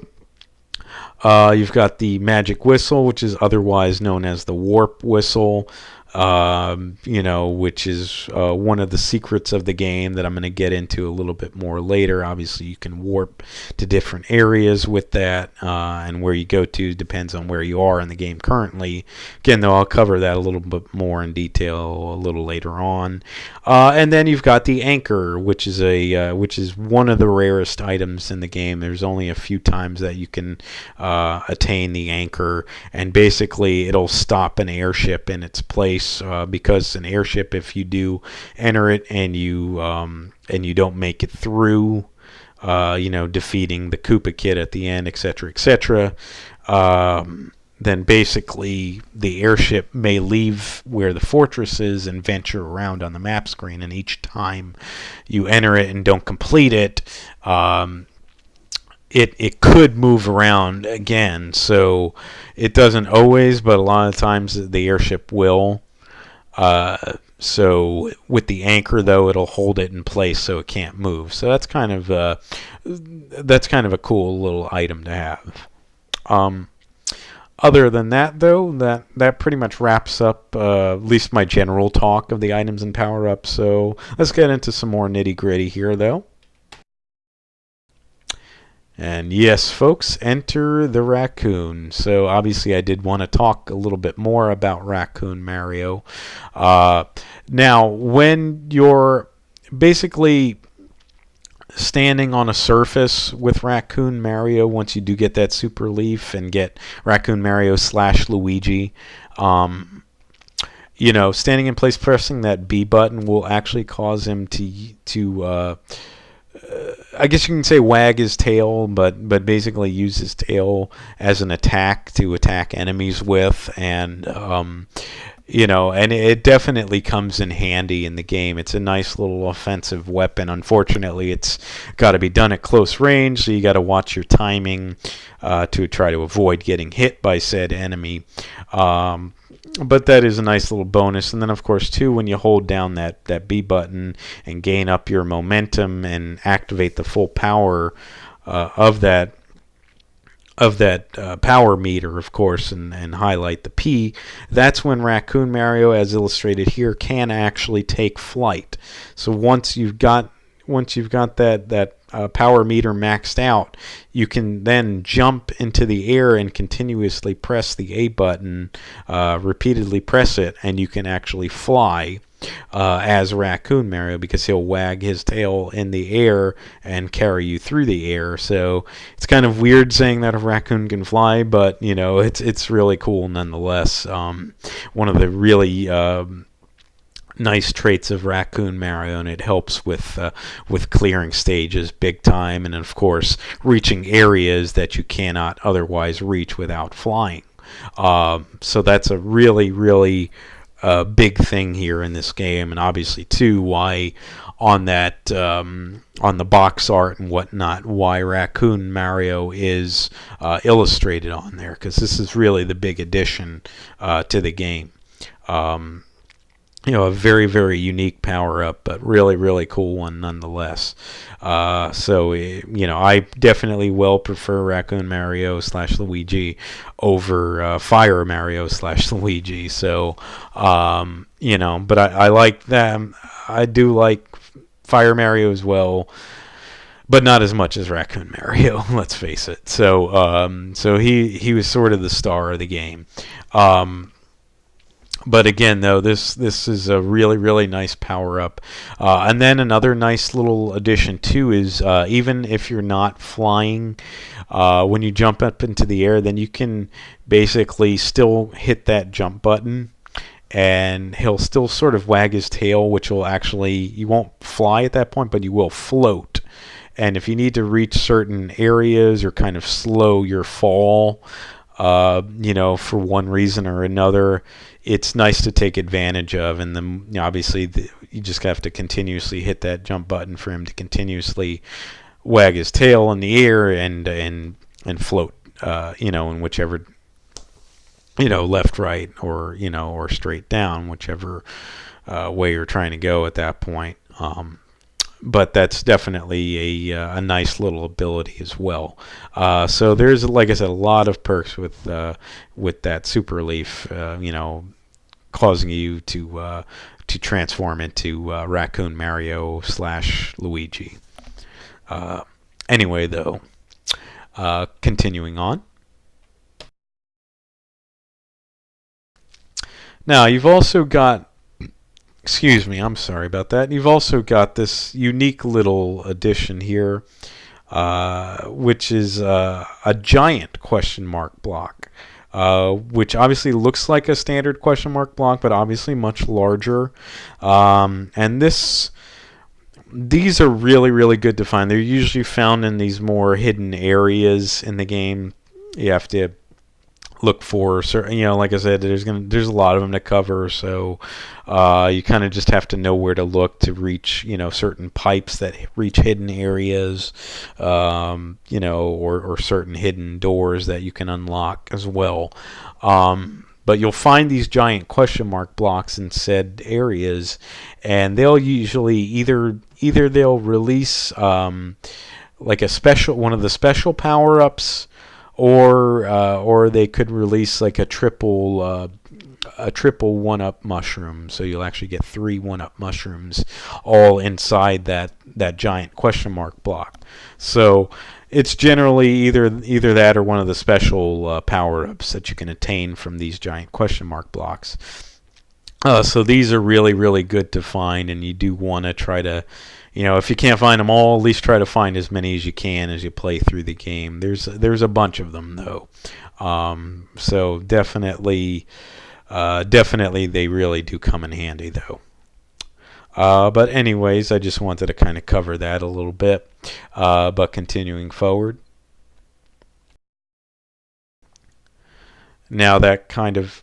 you've got the magic whistle, which is otherwise known as the warp whistle, which is one of the secrets of the game that I'm going to get into a little bit more later. Obviously, you can warp to different areas with that, and where you go to depends on where you are in the game currently. Again, though, I'll cover that a little bit more in detail a little later on. And then you've got the anchor, which is one of the rarest items in the game. There's only a few times that you can attain the anchor, and basically it'll stop an airship in its place. Because an airship, if you do enter it and you don't make it through, defeating the Koopa Kid at the end, etc., etc., then basically the airship may leave where the fortress is and venture around on the map screen. And each time you enter it and don't complete it, it could move around again. So it doesn't always, but a lot of times the airship will. So with the anchor though, it'll hold it in place so it can't move. So that's kind of a cool little item to have. Other than that though, that pretty much wraps up at least my general talk of the items and power-ups. So let's get into some more nitty-gritty here though. And yes, folks, enter the raccoon. So obviously I did want to talk a little bit more about Raccoon Mario. Now, when you're basically standing on a surface with Raccoon Mario, once you do get that super leaf and get Raccoon Mario / Luigi, standing in place pressing that B button will actually cause him to I guess you can say wag his tail, but basically use his tail as an attack to attack enemies with, and and it definitely comes in handy in the game. It's a nice little offensive weapon. Unfortunately, it's got to be done at close range, so you got to watch your timing to try to avoid getting hit by said enemy. But that is a nice little bonus. And then, of course, too, when you hold down that B button and gain up your momentum and activate the full power of that power meter, of course, and highlight the P, that's when Raccoon Mario, as illustrated here, can actually take flight. So once you've got that power meter maxed out, you can then jump into the air and continuously press the A button, repeatedly press it, and you can actually fly as Raccoon Mario, because he'll wag his tail in the air and carry you through the air. So it's kind of weird saying that a raccoon can fly, but it's really cool nonetheless. One of the really nice traits of Raccoon Mario, and it helps with clearing stages big time, and of course reaching areas that you cannot otherwise reach without flying. So that's a really, really big thing here in this game, and obviously too why on that on the box art and whatnot, why Raccoon Mario is illustrated on there, because this is really the big addition to the game. A very, very unique power-up, but really, really cool one nonetheless. So I definitely will prefer Raccoon Mario / Luigi over Fire Mario / Luigi. So, but I like them. I do like Fire Mario as well, but not as much as Raccoon Mario, let's face it. So, he was sort of the star of the game. But again, though, this is a really, really nice power-up. And then another nice little addition, too, is even if you're not flying, when you jump up into the air, then you can basically still hit that jump button, and he'll still sort of wag his tail, which will actually, you won't fly at that point, but you will float. and if you need to reach certain areas or kind of slow your fall, for one reason or another, it's nice to take advantage of. And then obviously you just have to continuously hit that jump button for him to continuously wag his tail in the air and float, in whichever, left, right, or straight down, whichever way you're trying to go at that point. But that's definitely a nice little ability as well. So there's, like I said, a lot of perks with that super leaf, causing you to transform into Raccoon Mario / Luigi. Anyway, though, continuing on. Now, you've also got, excuse me, I'm sorry about that. You've also got this unique little addition here, which is a giant question mark block, which obviously looks like a standard question mark block, but obviously much larger. And these are really, really good to find. They're usually found in these more hidden areas in the game. You have to look for certain, like I said, there's a lot of them to cover, so you kind of just have to know where to look to reach, certain pipes that reach hidden areas, or certain hidden doors that you can unlock as well. But you'll find these giant question mark blocks in said areas, and they'll usually either they'll release like one of the special power-ups, or they could release like a triple 1-up mushroom. So you'll actually get 3 1-up mushrooms all inside that giant question mark block. So it's generally either that or one of the special power-ups that you can attain from these giant question mark blocks. So these are really, really good to find, and you do want to try to, if you can't find them all, at least try to find as many as you can as you play through the game. There's a bunch of them, though. So definitely they really do come in handy, though. But anyways, I just wanted to kind of cover that a little bit. But continuing forward. Now that kind of...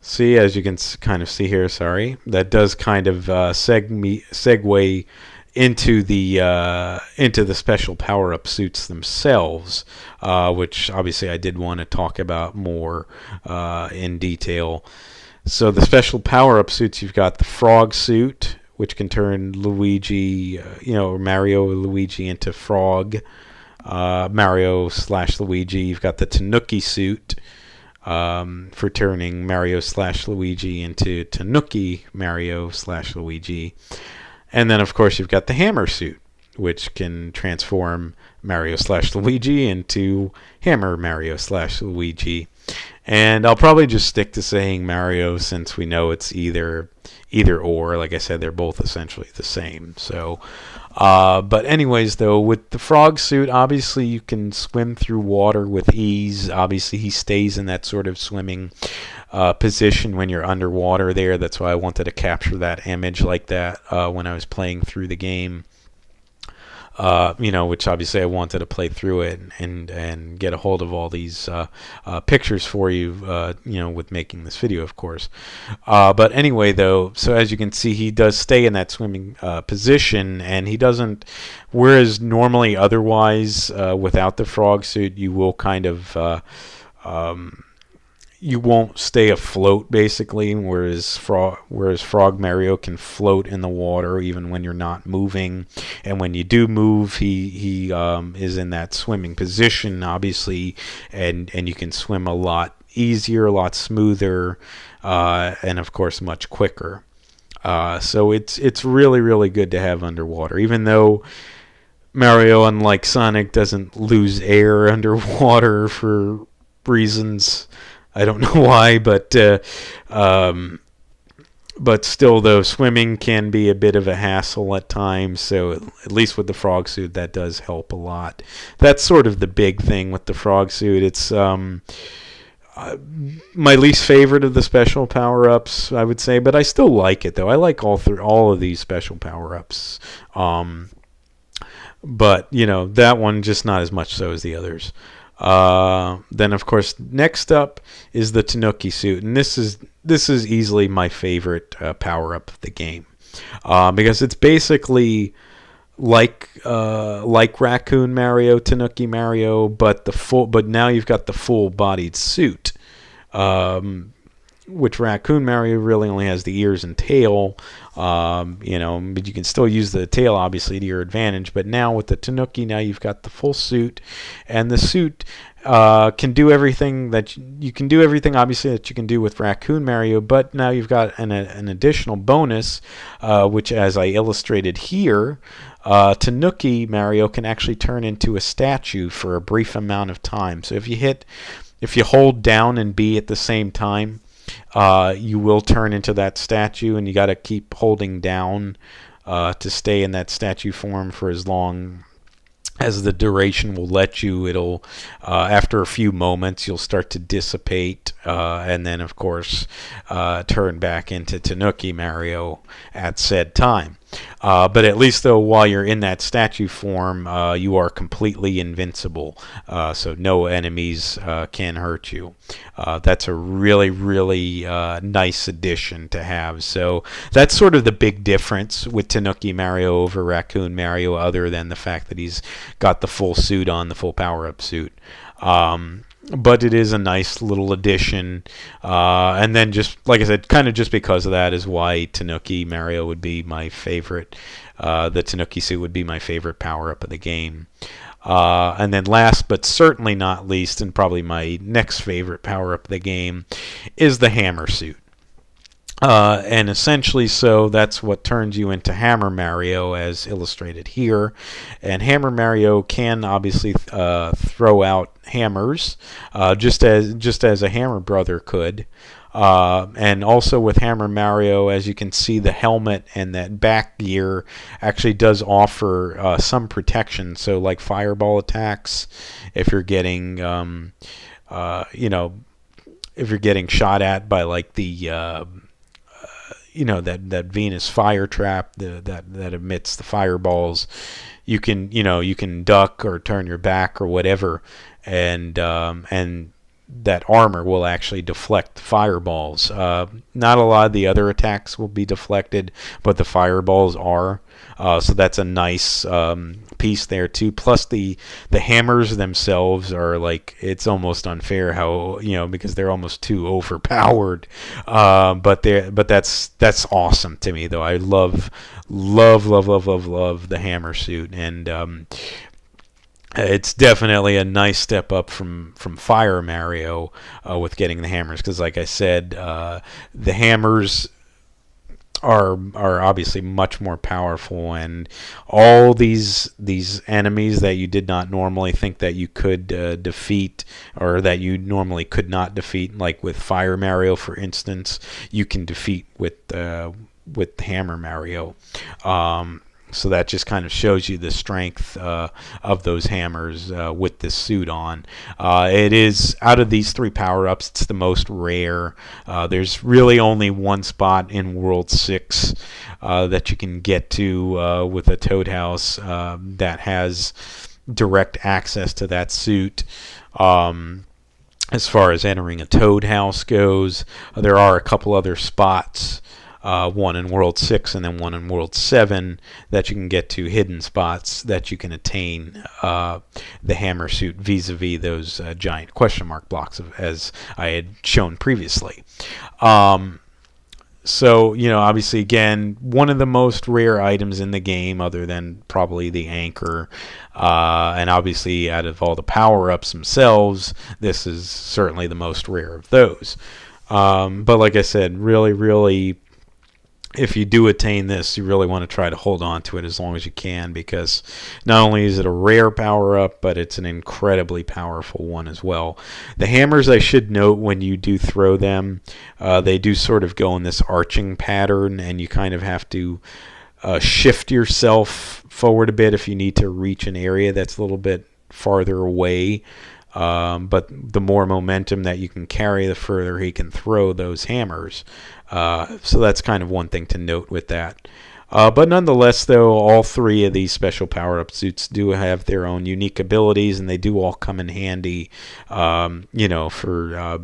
See, as you can kind of see here, that does kind of segue into the special power-up suits themselves, which obviously I did want to talk about more in detail. So the special power-up suits, you've got the frog suit, which can turn Luigi, Mario or Luigi into frog, Mario / Luigi. You've got the Tanuki suit, for turning Mario / Luigi into Tanuki Mario / Luigi. And then, of course, you've got the hammer suit, which can transform Mario / Luigi into Hammer Mario / Luigi. And I'll probably just stick to saying Mario, since we know it's either or. Like I said, they're both essentially the same. So, but anyways, though, with the frog suit, obviously you can swim through water with ease. Obviously, he stays in that sort of swimming position when you're underwater there. That's why I wanted to capture that image like that when I was playing through the game. Which obviously I wanted to play through it and get a hold of all these pictures for you, with making this video, of course. But anyway, though, so as you can see, he does stay in that swimming position, and he doesn't, whereas normally otherwise, without the frog suit, you will kind of, you won't stay afloat, basically, whereas Frog Mario can float in the water even when you're not moving. And when you do move, he is in that swimming position, obviously, and you can swim a lot easier, a lot smoother, and of course much quicker. So it's really, really good to have underwater, even though Mario, unlike Sonic, doesn't lose air underwater for reasons I don't know why, but still, though, swimming can be a bit of a hassle at times. So at least with the frog suit, that does help a lot. That's sort of the big thing with the frog suit. It's my least favorite of the special power-ups, I would say, but I still like it though. I like all of these special power-ups. But that one just not as much so as the others. Then of course next up is the Tanuki suit, and this is easily my favorite power-up of the game, because it's basically like Raccoon Mario, Tanuki Mario, but now you've got the full-bodied suit. Which Raccoon Mario really only has the ears and tail, but you can still use the tail obviously to your advantage. But now with the Tanuki, now you've got the full suit, and the suit can do everything that you can do obviously that you can do with Raccoon Mario. But now you've got an additional bonus, which, as I illustrated here, Tanuki Mario can actually turn into a statue for a brief amount of time. So if you hold down and B at the same time, you will turn into that statue, and you got to keep holding down to stay in that statue form for as long as the duration will let you. It'll after a few moments you'll start to dissipate, and then of course turn back into Tanuki Mario at said time. But at least though, while you're in that statue form, you are completely invincible, so no enemies can hurt you. That's a really, really nice addition to have. So that's sort of the big difference with Tanuki Mario over Raccoon Mario, other than the fact that he's got the full suit on, the full power-up suit. But it is a nice little addition, and then just like I said, kind of just because of that is why Tanuki Mario would be my favorite. The Tanuki suit would be my favorite power-up of the game. And then last but certainly not least, and probably my next favorite power-up of the game, is the hammer suit. And essentially, so that's what turns you into Hammer Mario, as illustrated here. And Hammer Mario can obviously throw out hammers, just as a Hammer Brother could. And also with Hammer Mario, as you can see, the helmet and that back gear actually does offer some protection. So like fireball attacks, if you're getting, if you're getting shot at by like the that Venus fire trap that emits the fireballs, you can duck or turn your back or whatever, and that armor will actually deflect fireballs. Not a lot of the other attacks will be deflected, but the fireballs are. So that's a nice piece there too. Plus the hammers themselves are like, it's almost unfair how, because they're almost too overpowered. But that's awesome to me though. I love the hammer suit, and it's definitely a nice step up from Fire Mario with getting the hammers, because like I said, the hammers are obviously much more powerful, and all these enemies that you did not normally think that you could defeat, or that you normally could not defeat, like with Fire Mario for instance, you can defeat with Hammer Mario. So that just kind of shows you the strength of those hammers with this suit on. It is, out of these three power-ups, it's the most rare. There's really only one spot in World 6 that you can get to with a Toad House that has direct access to that suit. As far as entering a Toad House goes, there are a couple other spots, one in World 6 and then one in World 7, that you can get to, hidden spots that you can attain the hammer suit vis-a-vis those giant question mark blocks, as I had shown previously. So, obviously, again, one of the most rare items in the game, other than probably the anchor, and obviously out of all the power-ups themselves, this is certainly the most rare of those. But like I said, really, if you do attain this, you really want to try to hold on to it as long as you can, because not only is it a rare power-up, but it's an incredibly powerful one as well. The hammers, I should note, when you do throw them, they do sort of go in this arching pattern, and you kind of have to shift yourself forward a bit if you need to reach an area that's a little bit farther away but the more momentum that you can carry, the further he can throw those hammers. So that's kind of one thing to note with that. But nonetheless, though, all three of these special power-up suits do have their own unique abilities, and they do all come in handy, for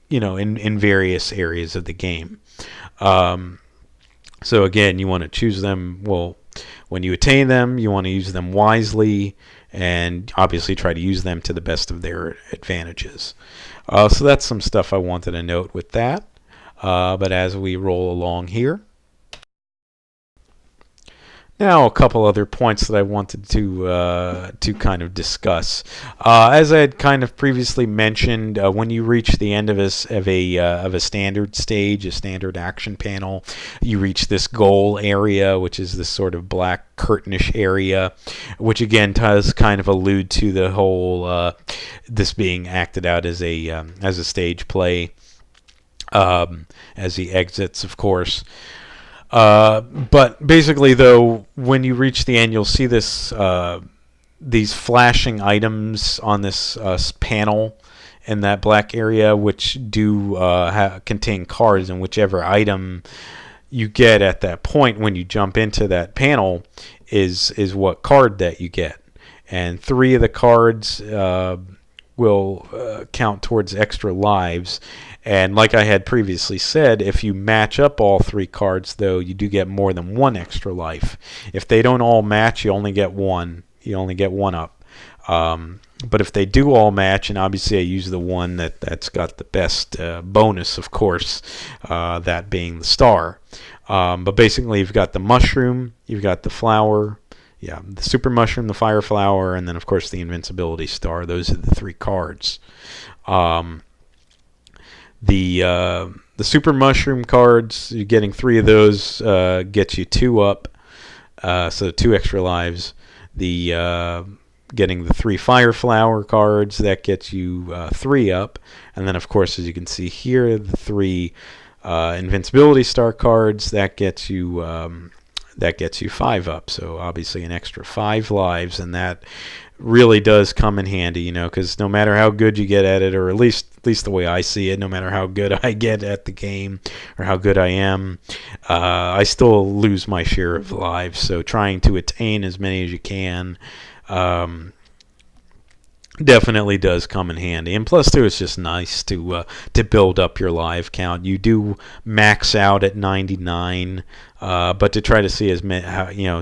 in various areas of the game. So again, you want to choose them. Well, when you attain them, you want to use them wisely, and obviously try to use them to the best of their advantages. So that's some stuff I wanted to note with that. But as we roll along here, now, a couple other points that I wanted to kind of discuss. As I had kind of previously mentioned, when you reach the end of a standard stage, a standard action panel, you reach this goal area, which is this sort of black curtainish area, which again does kind of allude to the whole this being acted out as a stage play, as he exits, of course. But basically, though, when you reach the end, you'll see this these flashing items on this panel in that black area, which do contain cards, and whichever item you get at that point when you jump into that panel is what card that you get. And 3 of the cards will count towards extra lives. And like I had previously said, if you match up all 3 cards, though, you do get more than 1 extra life. If they don't all match, you only get 1. You only get 1 up. But if they do all match, and obviously I use the one that's got the best bonus, of course, that being the star. But basically, you've got the mushroom, you've got the flower, the super mushroom, the fire flower, and then, of course, the invincibility star. Those are the 3 cards. The super mushroom cards, you're getting 3 of those, gets you 2 up, so 2 extra lives. Getting the 3 fire flower cards, that gets you 3 up, and then of course, as you can see here, the 3 invincibility star cards, that gets you 5 up. So obviously an extra 5 lives, and that really does come in handy, because no matter how good you get at it, or at least the way I see it, no matter how good I get at the game or how good I am, I still lose my share of lives. So trying to attain as many as you can definitely does come in handy. And plus, too, it's just nice to build up your live count. You do max out at 99, but to try to see as many,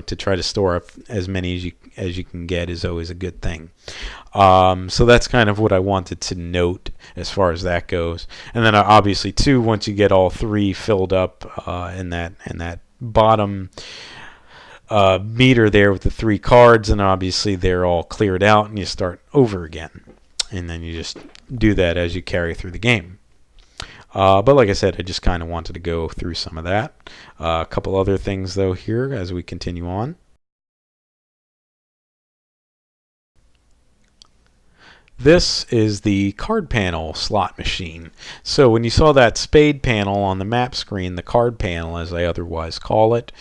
to try to store up as many as you can get is always a good thing. So that's kind of what I wanted to note as far as that goes. And then obviously, too, once you get all 3 filled up in that bottom meter there with the 3 cards, and obviously they're all cleared out, and you start over again, and then you just do that as you carry through the game. But like I said, I just kind of wanted to go through some of that. A couple other things though here as we continue on. This is the card panel slot machine. So when you saw that spade panel on the map screen, the card panel as I otherwise call it,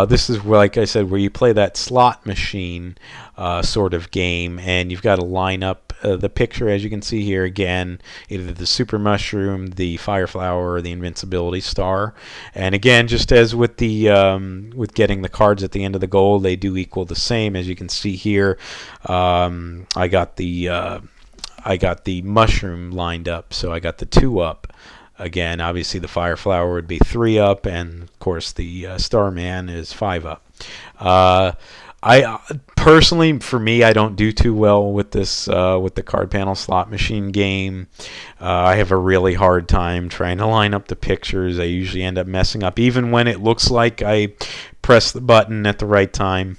this is, like I said, where you play that slot machine sort of game, and you've got to line up the picture, as you can see here again, either the super mushroom, the fire flower, or the invincibility star. And again, just as with the with getting the cards at the end of the goal, they do equal the same. As you can see here, I got the mushroom lined up, so I got the 2 up. Again, obviously the fire flower would be 3 up, and of course the Starman is 5 up. I personally, for me, I don't do too well with this with the card panel slot machine game. I have a really hard time trying to line up the pictures. I usually end up messing up, even when it looks like I press the button at the right time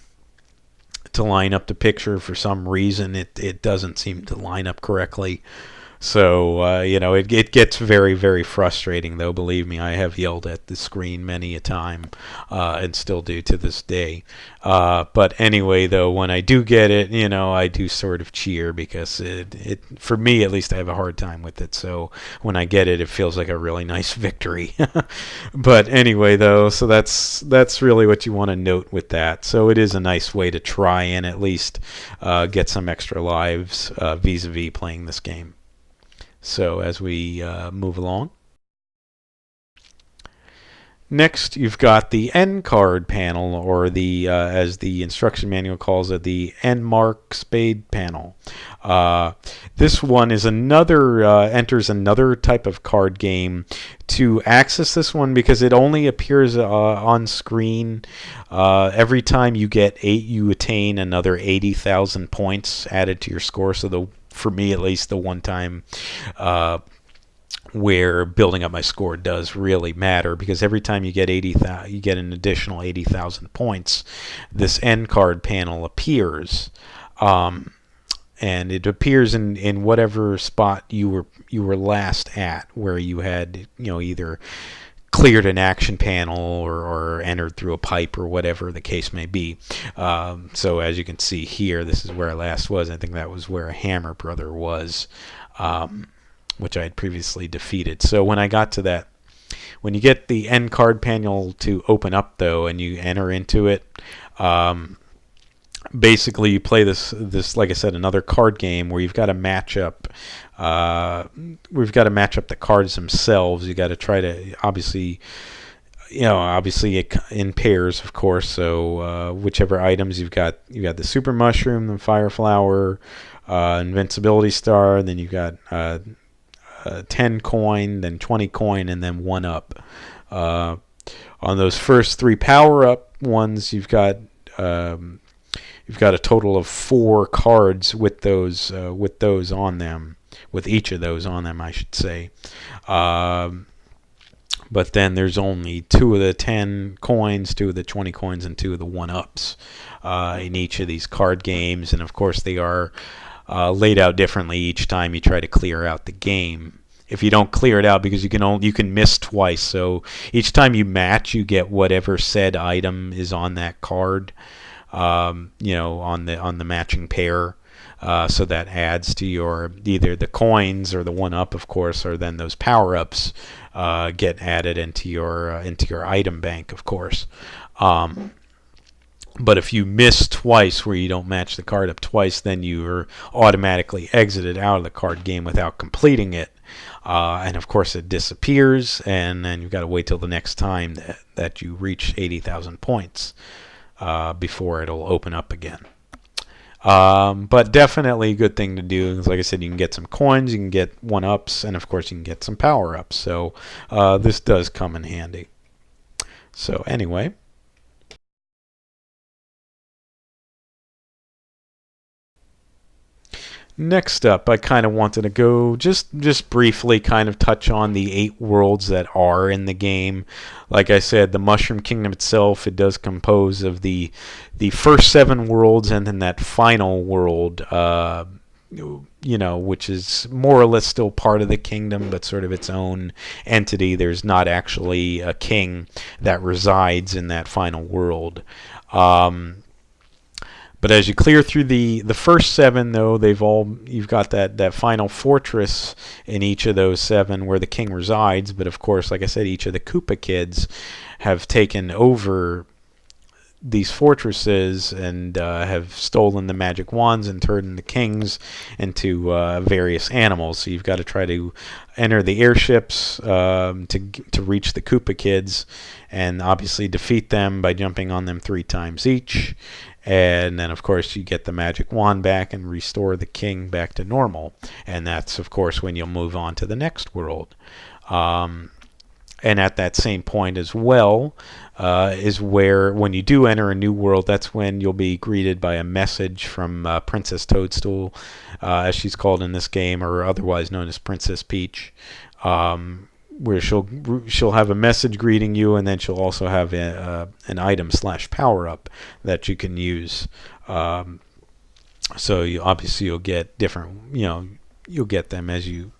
to line up the picture. For some reason, it doesn't seem to line up correctly. So, it gets very, very frustrating, though. Believe me, I have yelled at the screen many a time, and still do to this day. But anyway, though, when I do get it, I do sort of cheer because for me at least, I have a hard time with it. So when I get it, it feels like a really nice victory. But anyway, though, so that's really what you want to note with that. So it is a nice way to try and at least get some extra lives vis-a-vis playing this game. So as we move along. Next, you've got the end card panel, or as the instruction manual calls it, the end mark spade panel. This one is enters another type of card game. To access this one, because it only appears on screen every time you get 8, you attain another 80,000 points added to your score. So for me at least, the one time where building up my score does really matter, because every time you get you get an additional 80,000 points, this end card panel appears, and it appears in whatever spot you were last at, where you had either cleared an action panel or entered through a pipe or whatever the case may be. So as you can see here, this is where I last was. I think that was where a Hammer Brother was. Which I had previously defeated. So when I got to that, when you get the end card panel to open up, though, and you enter into it, basically you play this, like I said, another card game where you've got to match up. We've got to match up the cards themselves. You got to try to obviously in pairs, of course. So whichever items you've got the Super Mushroom, the Fire Flower, Invincibility Star, then you've got 10 coin, then 20 coin, and then 1-up. On those first 3 power-up ones, you've got a total of 4 cards with those on them, with each of those on them, I should say. But then there's only 2 of the 10 coins, 2 of the 20 coins, and 2 of the 1-ups in each of these card games, and of course they are laid out differently each time you try to clear out the game. If you don't clear it out, because you can miss twice, so each time you match, you get whatever said item is on that card, on the matching pair. So that adds to your either the coins or the 1-up, of course, or then those power-ups get added into your item bank, of course. But if you miss twice, where you don't match the card up twice, then you're automatically exited out of the card game without completing it. And of course it disappears, and then you've got to wait till the next time that you reach 80,000 points before it'll open up again. But definitely a good thing to do. Like I said, you can get some coins, you can get 1-ups, and of course you can get some power-ups. So this does come in handy. So anyway. Next up, I kind of wanted to go just briefly kind of touch on the 8 worlds that are in the game. Like I said, the Mushroom Kingdom itself, it does compose of the first 7 worlds, and then that final world, which is more or less still part of the kingdom, but sort of its own entity. There's not actually a king that resides in that final world. But as you clear through the first 7, though, you've got that final fortress in each of those 7 where the king resides. But of course, like I said, each of the Koopa kids have taken over these fortresses and have stolen the magic wands and turned the kings into various animals. So you've got to try to enter the airships to reach the Koopa kids, and obviously defeat them by jumping on them 3 times each. And then, of course, you get the magic wand back and restore the king back to normal. And that's, of course, when you'll move on to the next world. And at that same point as well is where, when you do enter a new world, that's when you'll be greeted by a message from Princess Toadstool, as she's called in this game, or otherwise known as Princess Peach. Where she'll have a message greeting you, and then she'll also have an item / power-up that you can use. So obviously you'll get different, you'll get them as you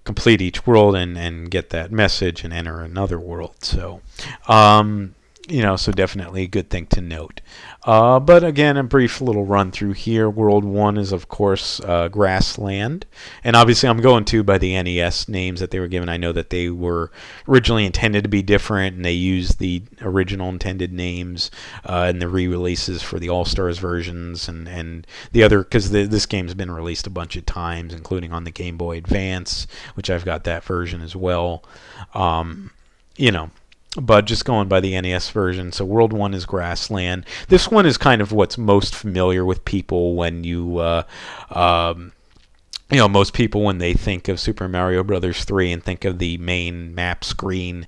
complete each world and get that message and enter another world. So, so definitely a good thing to note. But again, a brief little run through here. World 1 is, of course, Grassland. And obviously I'm going to by the NES names that they were given. I know that they were originally intended to be different, and they used the original intended names in the re-releases for the All-Stars versions and the other, because this game's been released a bunch of times, including on the Game Boy Advance, which I've got that version as well. But just going by the NES version. So World 1 is Grassland. This one is kind of what's most familiar with people when most people when they think of Super Mario Brothers 3 and think of the main map screen,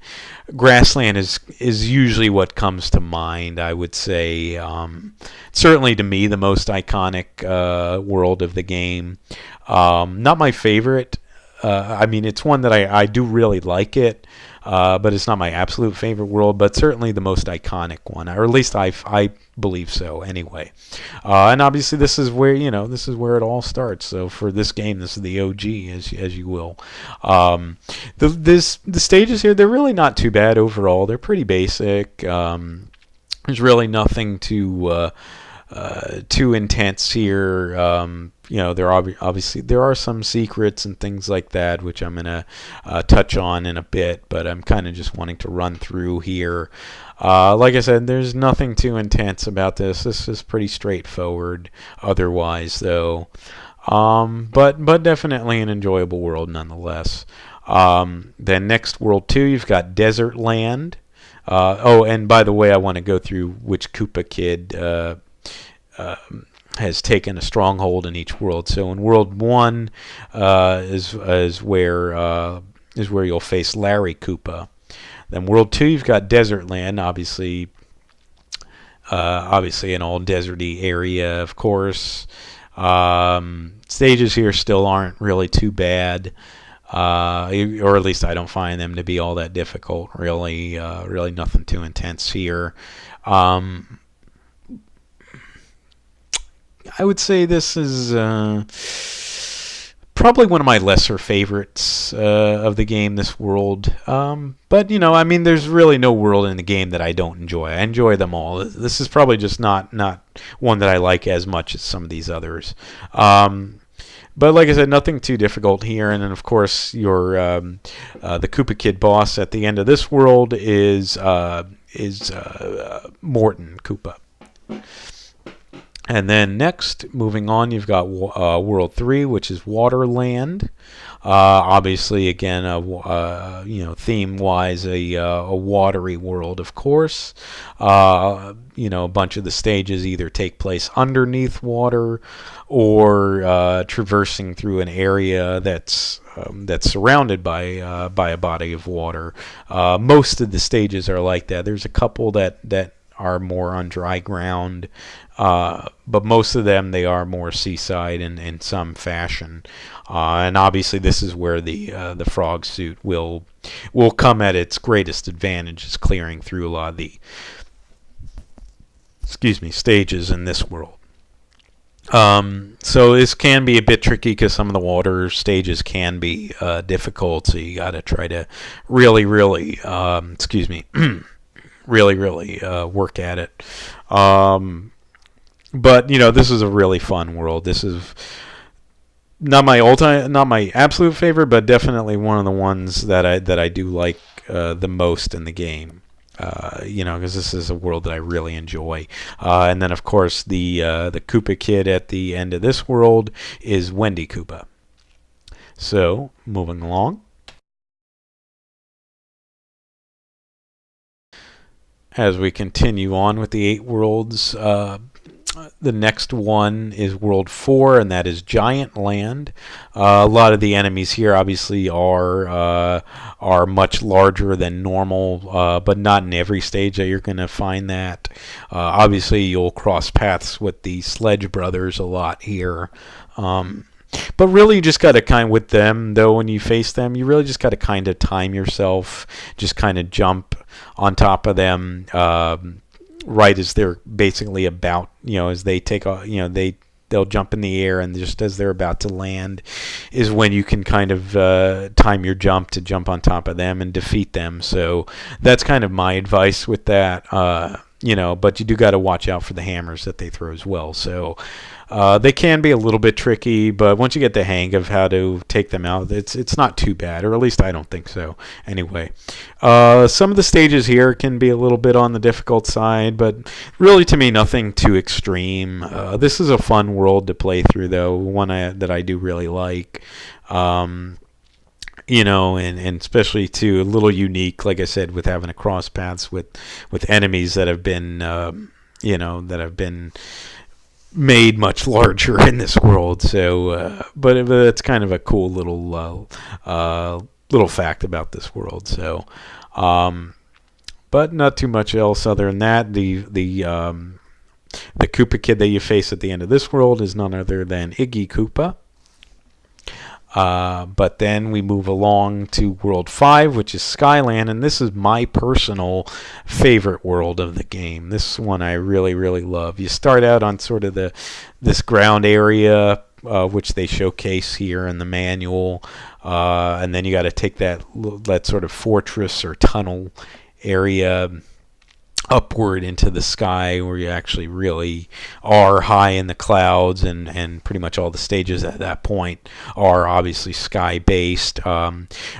Grassland is usually what comes to mind, I would say. Certainly to me, the most iconic world of the game. Not my favorite. It's one that I do really like it. But it's not my absolute favorite world, but certainly the most iconic one, or at least I believe so anyway. And obviously this is where it all starts. So for this game, this is the OG, as you will. The stages here, they're really not too bad overall. They're pretty basic. There's really nothing too intense here. There are some secrets and things like that, which I'm gonna touch on in a bit, but I'm kind of just wanting to run through here. Like I said, there's nothing too intense about this. This is pretty straightforward otherwise, though. But definitely an enjoyable world nonetheless. Then next, World 2, you've got Desert Land. And by the way, I want to go through which Koopa Kid has taken a stronghold in each world. So in World 1 is where you'll face Larry Koopa. Then World 2, you've got Desert Land, obviously an all deserty area, of course. Stages here still aren't really too bad, or at least I don't find them to be all that difficult. Really nothing too intense here. I would say this is probably one of my lesser favorites of the game, this world. But, there's really no world in the game that I don't enjoy. I enjoy them all. This is probably just not one that I like as much as some of these others. But like I said, nothing too difficult here. And then, of course, the Koopa Kid boss at the end of this world is Morton Koopa. And then next, moving on, you've got World 3, which is Waterland. Obviously, again, theme-wise, a watery world, of course. A bunch of the stages either take place underneath water or traversing through an area that's surrounded by a body of water. Most of the stages are like that. There's a couple that are more on dry ground, but most of them, they are more seaside in some fashion. And obviously this is where the frog suit will come at its greatest advantage, is clearing through a lot of the stages in this world. So this can be a bit tricky because some of the water stages can be difficult, so you got to try to really really work at it. But this is a really fun world. This is not my absolute favorite, but definitely one of the ones that I do like the most in the game. Because this is a world that I really enjoy. And then of course the Koopa Kid at the end of this world is Wendy Koopa. So moving along. As we continue on with the 8 worlds, the next one is World 4, and that is Giant Land. A lot of the enemies here obviously are much larger than normal, but not in every stage that you're going to find that. Obviously, you'll cross paths with the Sledge Brothers a lot here. But really, you just got to with them, though, when you face them, you really just got to kind of time yourself, just kind of jump on top of them right as they're basically about, as they take off, they they'll jump in the air, and just as they're about to land is when you can kind of time your jump to jump on top of them and defeat them. So that's kind of my advice with that. But you do got to watch out for the hammers that they throw as well. So they can be a little bit tricky, but once you get the hang of how to take them out, it's not too bad, or at least I don't think so. Anyway, some of the stages here can be a little bit on the difficult side, but really to me nothing too extreme. This is a fun world to play through, though, one that I do really like. And especially too a little unique, like I said, with having a cross paths with enemies that have been made much larger in this world. So, but it's kind of a cool little fact about this world. So, but not too much else other than that. The Koopa Kid that you face at the end of this world is none other than Iggy Koopa. But then we move along to World 5, which is Skyland, and this is my personal favorite world of the game. This one I really, really love. You start out on sort of this ground area, which they showcase here in the manual, and then you got to take that sort of fortress or tunnel area upward into the sky, where you actually really are high in the clouds, and pretty much all the stages at that point are obviously sky based.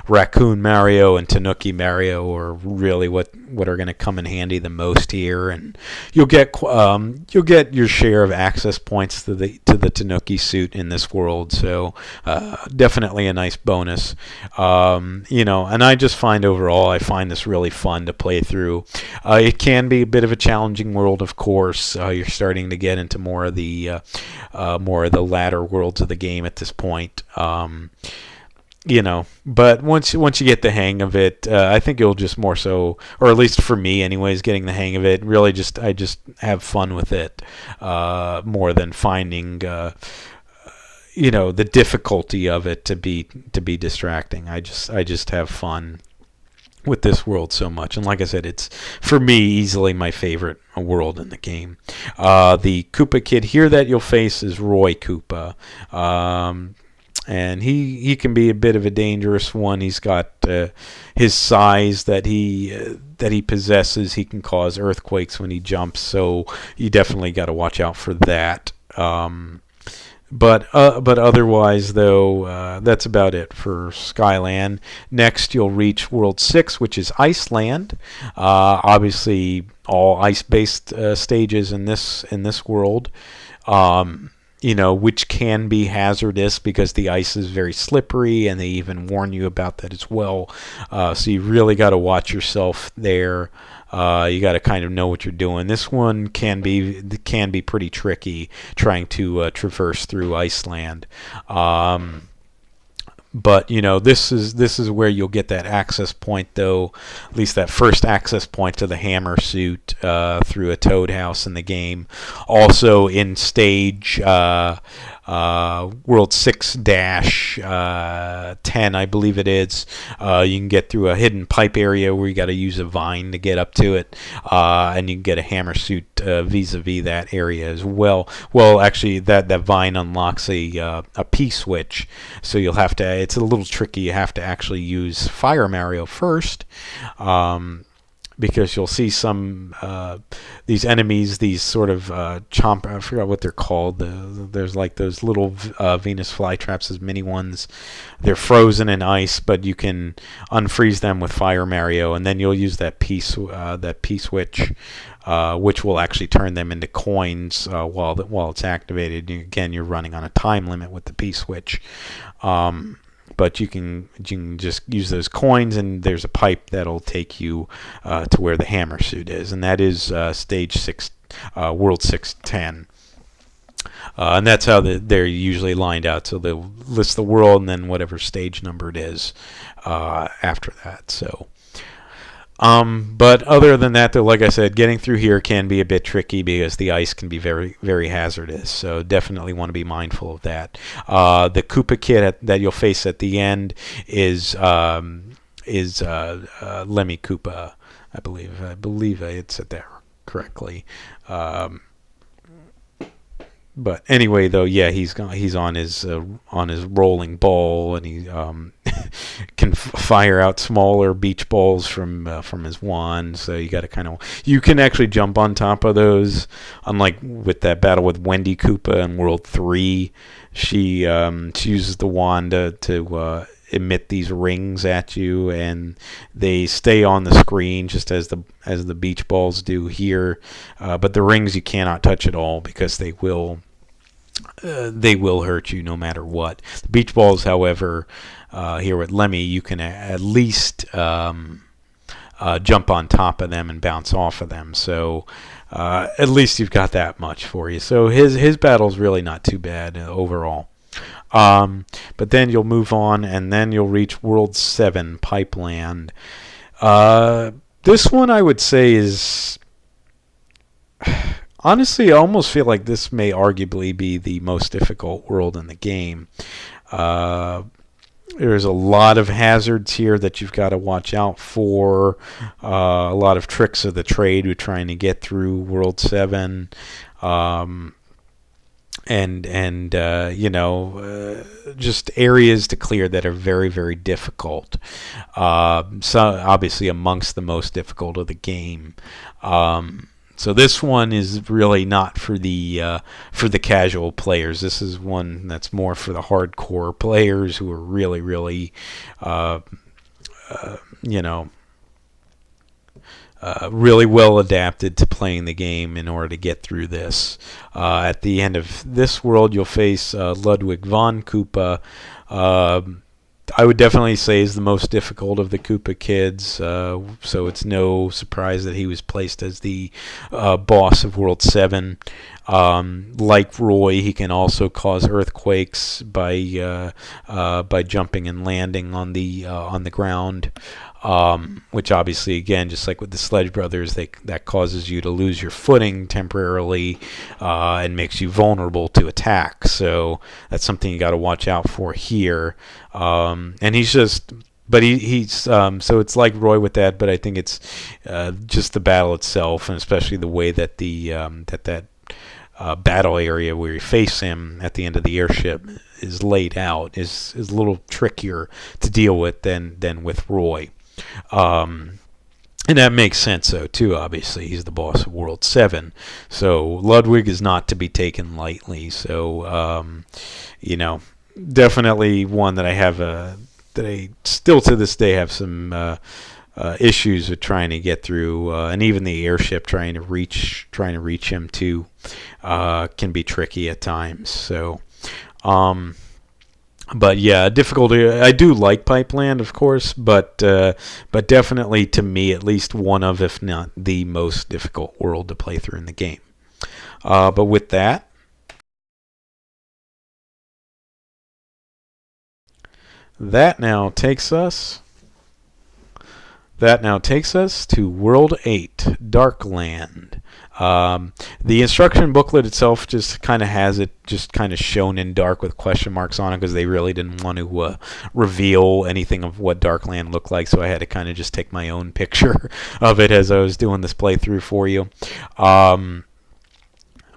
Raccoon Mario and Tanuki Mario are really what are going to come in handy the most here, and you'll get your share of access points to the Tanuki suit in this world. So definitely a nice bonus. And I just find overall I find this really fun to play through. It can be a bit of a challenging world, of course. You're starting to get into more of the latter worlds of the game at this point. But once you get the hang of it, I think you'll just more so, or at least for me anyways, getting the hang of it, really I just have fun with it, more than finding the difficulty of it to be distracting. I just have fun with this world so much, and like I said, it's for me easily my favorite world in the game. The Koopa Kid here that you'll face is Roy Koopa, and he can be a bit of a dangerous one. He's got his size that he possesses. He can cause earthquakes when he jumps, so you definitely got to watch out for that. But otherwise, though, that's about it for Skyland. Next, you'll reach World 6, which is Iceland. Obviously, all ice-based stages in this world. Which can be hazardous because the ice is very slippery, and they even warn you about that as well. So you really got to watch yourself there. You got to kind of know what you're doing. This one can be pretty tricky trying to traverse through Iceland. But this is where you'll get that access point, though, at least that first access point to the hammer suit through a Toad house in the game. Also in stage World 6-10, I believe it is, you can get through a hidden pipe area where you got to use a vine to get up to it, and you can get a hammer suit vis-a-vis that area as well. Well, actually, that vine unlocks a P-switch, so you'll have to. It's a little tricky. You have to actually use Fire Mario first, because you'll see some these enemies, these sort of chomp. I forgot what they're called. There's like those little Venus flytraps, as mini ones. They're frozen in ice, but you can unfreeze them with Fire Mario, and then you'll use that P switch, which will actually turn them into coins while it's activated. Again, you're running on a time limit with the P switch. But you can just use those coins, and there's a pipe that'll take you to where the hammer suit is, and that is stage 6, World 6-10. And that's how they're usually lined out. So they'll list the world and then whatever stage number it is after that. So. But other than that, though, like I said, getting through here can be a bit tricky because the ice can be very, very hazardous. So definitely want to be mindful of that. The Koopa Kid that you'll face at the end is Lemmy Koopa, I believe I had said that correctly. But anyway, though, yeah, he's on his rolling ball, and he can fire out smaller beach balls from his wand. So you got to you can actually jump on top of those. Unlike with that battle with Wendy Koopa in World 3, she uses the wand to emit these rings at you, and they stay on the screen just as the beach balls do here. But the rings you cannot touch at all, because they will hurt you no matter what. The beach balls, however, here with Lemmy, you can at least jump on top of them and bounce off of them. So at least you've got that much for you. So his battle's really not too bad overall. But then you'll move on, and then you'll reach World 7, Pipeland. This one I would say is... Honestly, I almost feel like this may arguably be the most difficult world in the game. There's a lot of hazards here that you've got to watch out for. A lot of tricks of the trade with trying to get through World 7. Just areas to clear that are very, very difficult. So obviously amongst the most difficult of the game. So this one is really not for the casual players. This is one that's more for the hardcore players who are really, really, really well adapted to playing the game in order to get through this. At the end of this world, you'll face Ludwig von Koopa. I would definitely say is the most difficult of the Koopa kids, so it's no surprise that he was placed as the boss of World 7. Like Roy, he can also cause earthquakes by jumping and landing on the ground, which obviously, again, just like with the Sledge Brothers, that causes you to lose your footing temporarily and makes you vulnerable to attack. So that's something you got to watch out for here. And he's just... But he's so it's like Roy with that, but I think it's just the battle itself, and especially the way that that battle area where you face him at the end of the airship is laid out is a little trickier to deal with than with Roy. And that makes sense, though, too. Obviously, he's the boss of World 7. So Ludwig is not to be taken lightly. So, definitely one that I have that I still to this day have some issues with trying to get through, and even the airship trying to reach him too can be tricky at times. So, but yeah, difficulty. I do like Pipeland, of course, but definitely to me, at least one of, if not the most difficult world to play through in the game. But with that. That now takes us to World 8, Darkland. The instruction booklet itself just kind of has it just kind of shown in dark with question marks on it, because they really didn't want to reveal anything of what Darkland looked like, so I had to kind of just take my own picture of it as I was doing this playthrough for you. But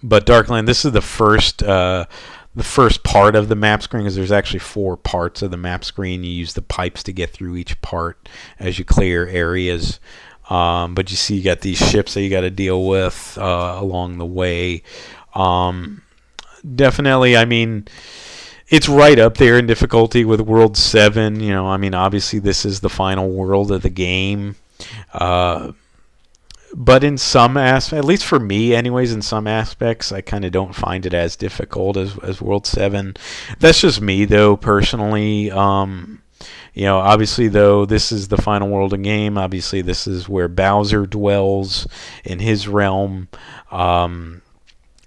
Darkland, this is the first part of the map screen, because there's actually 4 parts of the map screen. You use the pipes to get through each part as you clear areas. But you see you got these ships that you got to deal with along the way. Definitely, I mean, it's right up there in difficulty with World 7. Obviously this is the final world of the game. But in some aspects, at least for me anyways, in some aspects, I kind of don't find it as difficult as World 7. That's just me, though, personally. Obviously, though, this is the final world of the game. Obviously, this is where Bowser dwells in his realm.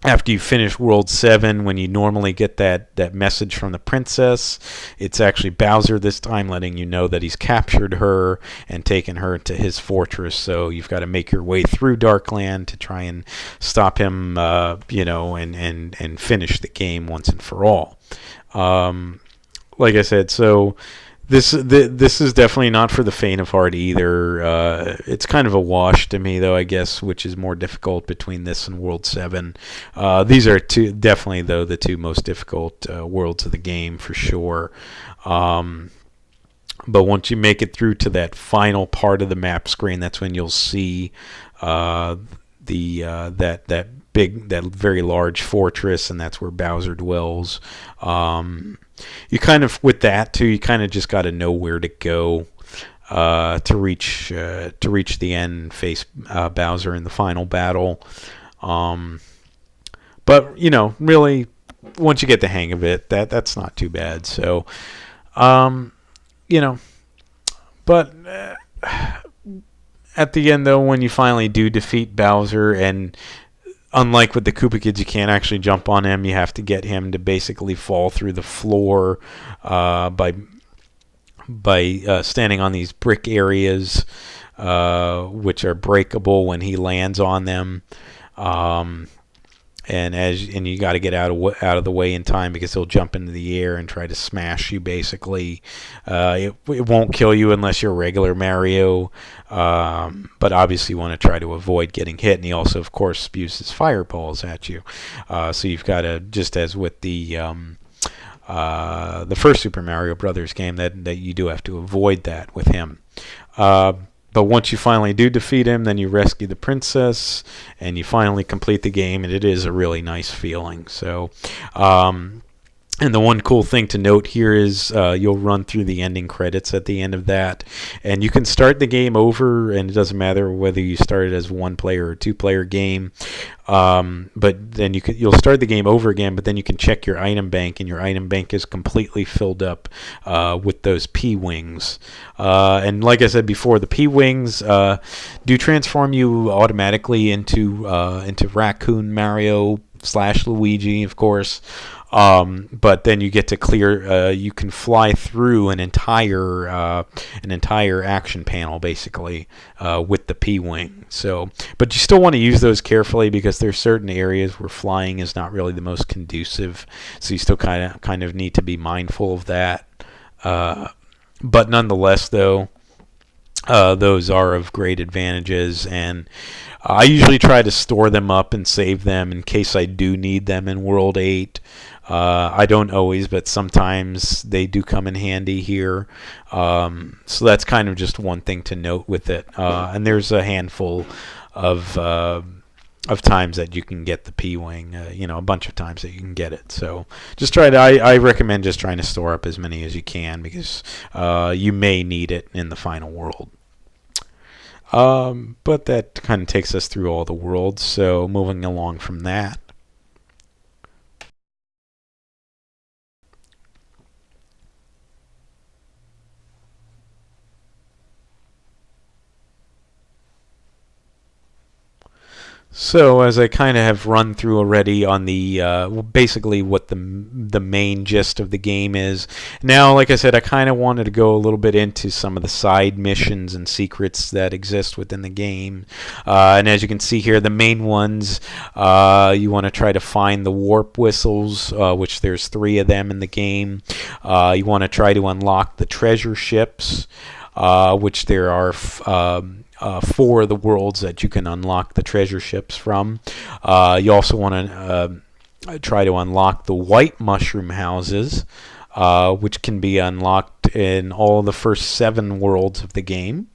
After you finish World 7, when you normally get that message from the princess, it's actually Bowser this time letting you know that he's captured her and taken her to his fortress. So you've got to make your way through Darkland to try and stop him, and finish the game once and for all. Like I said, so This is definitely not for the faint of heart either. It's kind of a wash to me, though, I guess, which is more difficult between this and World 7. These are definitely, though, the two most difficult worlds of the game for sure. But once you make it through to that final part of the map screen, that's when you'll see that very large fortress, and that's where Bowser dwells. You kind of, with that too, you kind of just got to know where to go to reach the end and face Bowser in the final battle. But really, once you get the hang of it, that's not too bad. So, but at the end, though, when you finally do defeat Bowser, and unlike with the Koopa Kids, you can't actually jump on him. You have to get him to basically fall through the floor by standing on these brick areas, which are breakable when he lands on them. And you got to get out of the way in time, because he'll jump into the air and try to smash you. Basically, it won't kill you unless you're regular Mario, but obviously you want to try to avoid getting hit. And he also, of course, spews his fireballs at you. So you've got to, just as with the first Super Mario Brothers game, that you do have to avoid that with him. But once you finally do defeat him, then you rescue the princess, and you finally complete the game, and it is a really nice feeling. So, and the one cool thing to note here is you'll run through the ending credits at the end of that, and you can start the game over, and it doesn't matter whether you started as a one-player or two-player game. But then you'll start the game over again, but then you can check your item bank, and your item bank is completely filled up with those P-Wings. And like I said before, the P-Wings do transform you automatically into Raccoon Mario / Luigi, of course. But then you get to clear. You can fly through an entire action panel, basically, with the P-Wing. So, but you still want to use those carefully, because there's certain areas where flying is not really the most conducive. So you still kind of need to be mindful of that. But nonetheless, though, those are of great advantages, and I usually try to store them up and save them in case I do need them in World 8. I don't always, but sometimes they do come in handy here. So that's kind of just one thing to note with it. And there's a handful of times that you can get the P-Wing, a bunch of times that you can get it. So just I recommend just trying to store up as many as you can, because you may need it in the final world. But that kind of takes us through all the worlds. So moving along from that. So, as I kind of have run through already on the basically what the main gist of the game is, now, like I said, I kind of wanted to go a little bit into some of the side missions and secrets that exist within the game. And as you can see here, the main ones, you want to try to find the warp whistles, which there's 3 of them in the game. You want to try to unlock the treasure ships, which there are 4 of the worlds that you can unlock the treasure ships from. You also want to try to unlock the white mushroom houses, which can be unlocked in all the first 7 worlds of the game.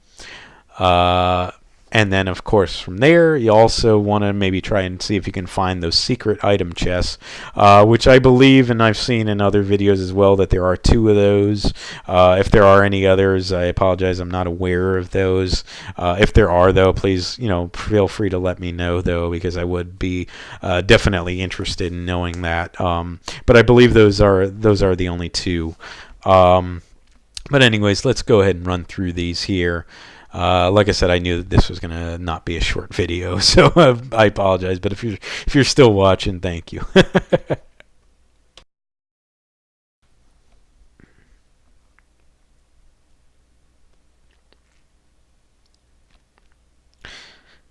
And then, of course, from there, you also want to maybe try and see if you can find those secret item chests, which I believe, and I've seen in other videos as well, that there are 2 of those. If there are any others, I apologize, I'm not aware of those. If there are, though, please, feel free to let me know, though, because I would be definitely interested in knowing that. But I believe those are the only 2. But anyways, let's go ahead and run through these here. Like I said, I knew that this was gonna not be a short video, so I apologize. But if you're still watching, thank you.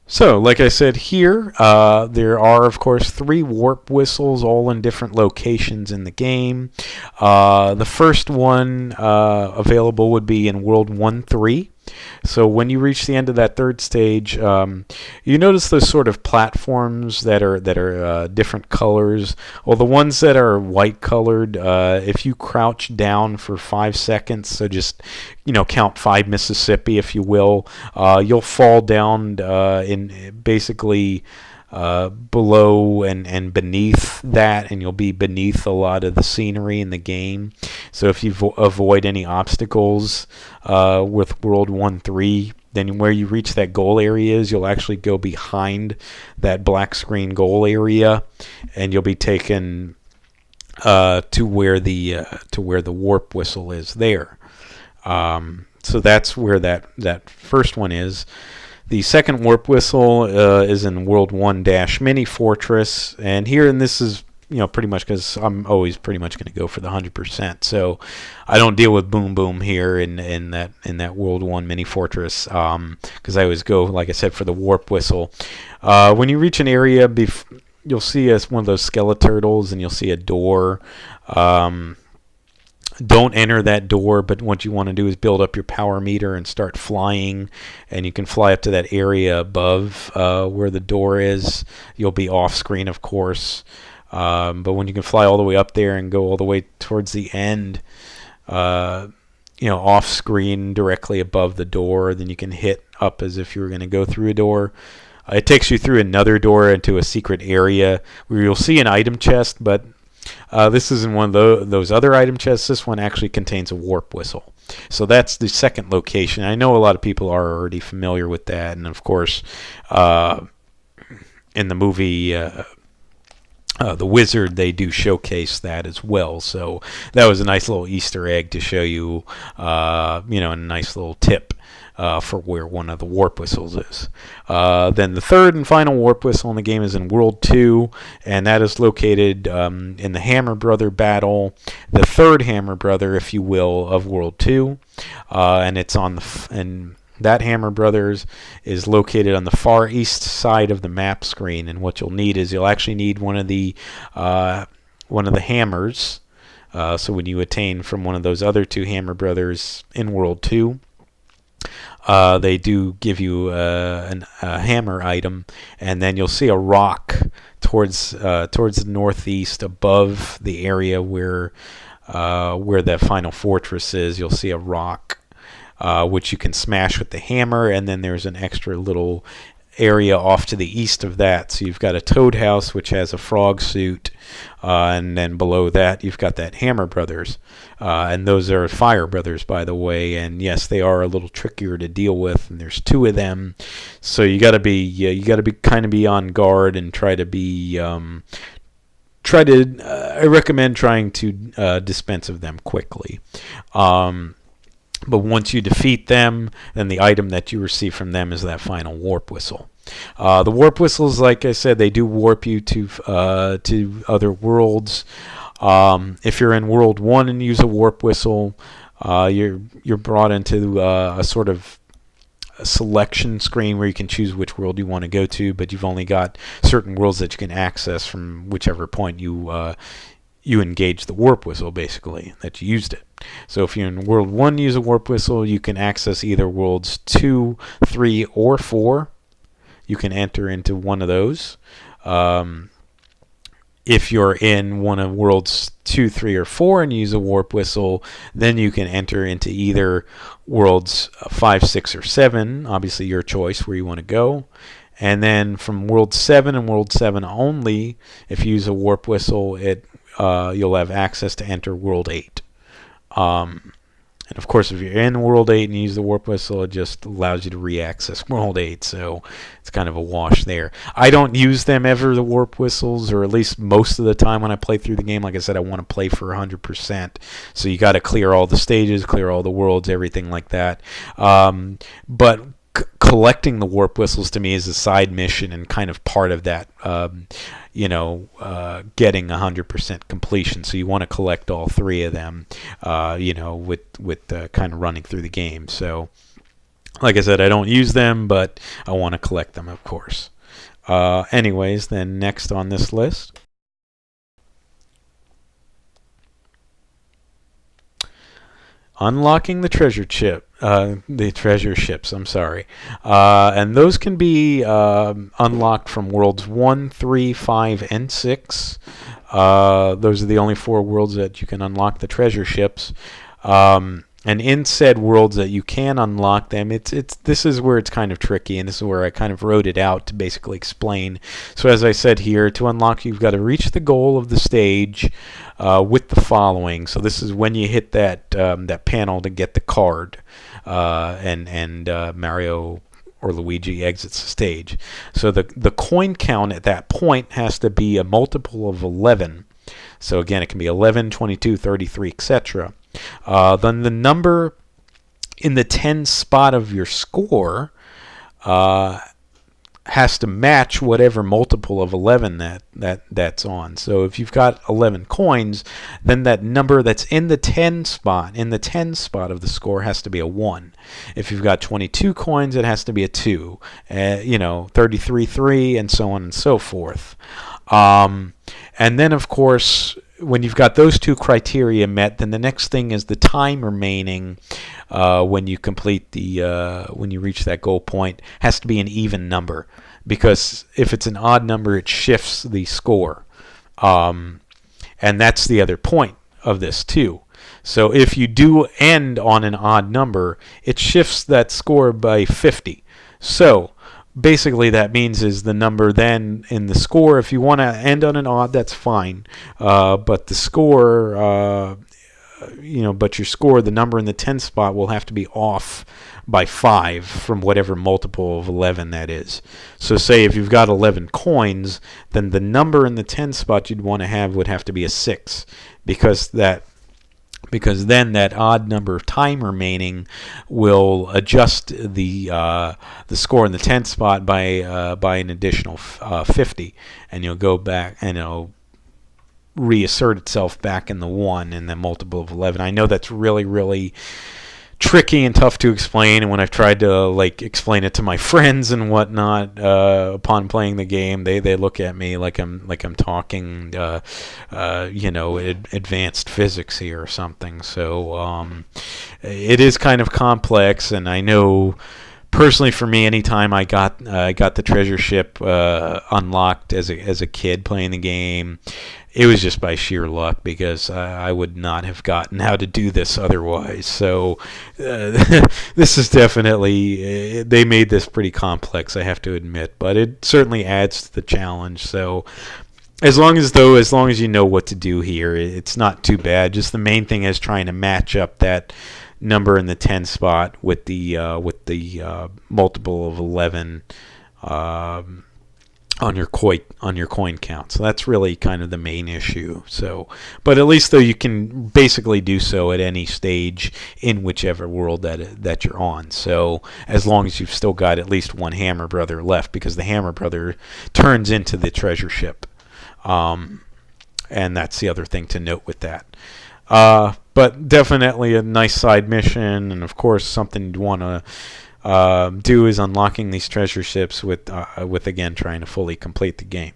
So, like I said here, there are, of course, 3 warp whistles, all in different locations in the game. The first one available would be in World 1-3. So when you reach the end of that third stage, you notice those sort of platforms that are different colors. Well, the ones that are white colored, if you crouch down for 5 seconds, so just count 5 Mississippi, if you will, you'll fall down in basically below and beneath that, and you'll be beneath a lot of the scenery in the game. So if you avoid any obstacles with World 1-3, then where you reach that goal area is, you'll actually go behind that black screen goal area, and you'll be taken to where the warp whistle is there. So that's where that first one is. The second warp whistle is in World 1-Mini Fortress, and this is pretty much because I'm always pretty much going to go for the 100%. So I don't deal with boom boom here in that World 1 Mini Fortress because I always go, like I said, for the warp whistle. When you reach an area, you'll see one of those skeleturtles, and you'll see a door. Don't enter that door, but what you want to do is build up your power meter and start flying, and you can fly up to that area above where the door is. You'll be off screen, of course, but when you can fly all the way up there and go all the way towards the end, off screen directly above the door, then you can hit up as if you were going to go through a door. It takes you through another door into a secret area where you'll see an item chest, but this isn't one of those other item chests. This one actually contains a warp whistle. So that's the second location. I know a lot of people are already familiar with that. And, of course, in the movie The Wizard, they do showcase that as well. So that was a nice little Easter egg to show you, a nice little tip. For where one of the warp whistles is. Then the third and final warp whistle in the game is in World 2, and that is located in the Hammer Brother battle, the third Hammer Brother, if you will, of World 2, and it's on and that Hammer Brothers is located on the far east side of the map screen. And what you'll actually need one of the hammers. So when you attain from one of those other 2 Hammer Brothers in World 2. They do give you a hammer item, and then you'll see a rock towards the northeast above the area where the final fortress is. You'll see a rock which you can smash with the hammer, and then there's an extra little area off to the east of that. So you've got a Toad House, which has a frog suit, and then below that you've got that Hammer Brothers, and those are Fire Brothers, by the way. And yes, they are a little trickier to deal with, and there's 2 of them. So you got to be on guard and try to I recommend trying to dispense of them quickly. But once you defeat them, then the item that you receive from them is that final warp whistle. The warp whistles, like I said, they do warp you to other worlds. If you're in World 1 and use a warp whistle, you're brought into a sort of a selection screen where you can choose which world you want to go to, but you've only got certain worlds that you can access from whichever point you engage the warp whistle, basically, that you used it. So if you're in World 1 use a warp whistle, you can access either Worlds 2, 3, or 4. You can enter into one of those. If you're in one of Worlds 2, 3, or 4 and use a warp whistle, then you can enter into either Worlds 5, 6, or 7, obviously your choice where you want to go. And then from World 7 and World 7 only, if you use a warp whistle, you'll have access to enter World 8. And of course, if you're in World 8 and you use the warp whistle, it just allows you to re-access World 8, so it's kind of a wash there. I don't use them ever, the warp whistles, or at least most of the time when I play through the game. Like I said, I want to play for 100%, so you got to clear all the stages, clear all the worlds, everything like that. But collecting the warp whistles to me is a side mission and kind of part of that, getting 100% completion. So you want to collect all 3 of them, with kind of running through the game. So Like I said, I don't use them, but I want to collect them, of course. Anyways, then next on this list, unlocking the treasure ships. I'm sorry, and those can be unlocked from worlds 1, 3, 5, and 6. Those are the only 4 worlds that you can unlock the treasure ships. And in said worlds that you can unlock them, this is where it's kind of tricky, and this is where I kind of wrote it out to basically explain. So as I said here, to unlock, you've got to reach the goal of the stage with the following. So this is when you hit that panel to get the card, and Mario or Luigi exits the stage. So the coin count at that point has to be a multiple of 11. So again, it can be 11, 22, 33, etc. Then the number in the 10 spot of your score has to match whatever multiple of 11 that's on. So if you've got 11 coins, then that number that's in the 10 spot of the score has to be a 1. If you've got 22 coins, it has to be a 2. 33, 3, and so on and so forth. And then, of course, when you've got those 2 criteria met, then the next thing is the time remaining when you complete when you reach that goal point has to be an even number, because if it's an odd number, it shifts the score, and that's the other point of this too. So if you do end on an odd number, it shifts that score by 50. So basically that means is the number then in the score, if you want to end on an odd, that's fine, but the score, but your score, the number in the 10 spot will have to be off by 5 from whatever multiple of 11 that is. So say if you've got 11 coins, then the number in the 10 spot you'd want to have would have to be a 6, because then that odd number of time remaining will adjust the score in the 10th spot by an additional 50, and you'll go back and it'll reassert itself back in the 1 and the multiple of 11. I know that's really, really tricky and tough to explain, and when I've tried to explain it to my friends and whatnot upon playing the game, they look at me like I'm talking advanced physics here or something. So it is kind of complex, and I know personally for me, anytime I got the treasure ship unlocked as a kid playing the game, it was just by sheer luck, because I would not have gotten how to do this otherwise. So this is definitely, they made this pretty complex, I have to admit, but it certainly adds to the challenge. So as long as you know what to do here, it's not too bad. Just the main thing is trying to match up that number in the 10 spot with the multiple of 11 on your coin count. So that's really kind of the main issue. So, but at least though you can basically do so at any stage in whichever world that you're on. So as long as you've still got at least one Hammer Brother left, because the Hammer Brother turns into the treasure ship, and that's the other thing to note with that. But definitely a nice side mission, and of course something you'd want to do is unlocking these treasure ships with again trying to fully complete the game.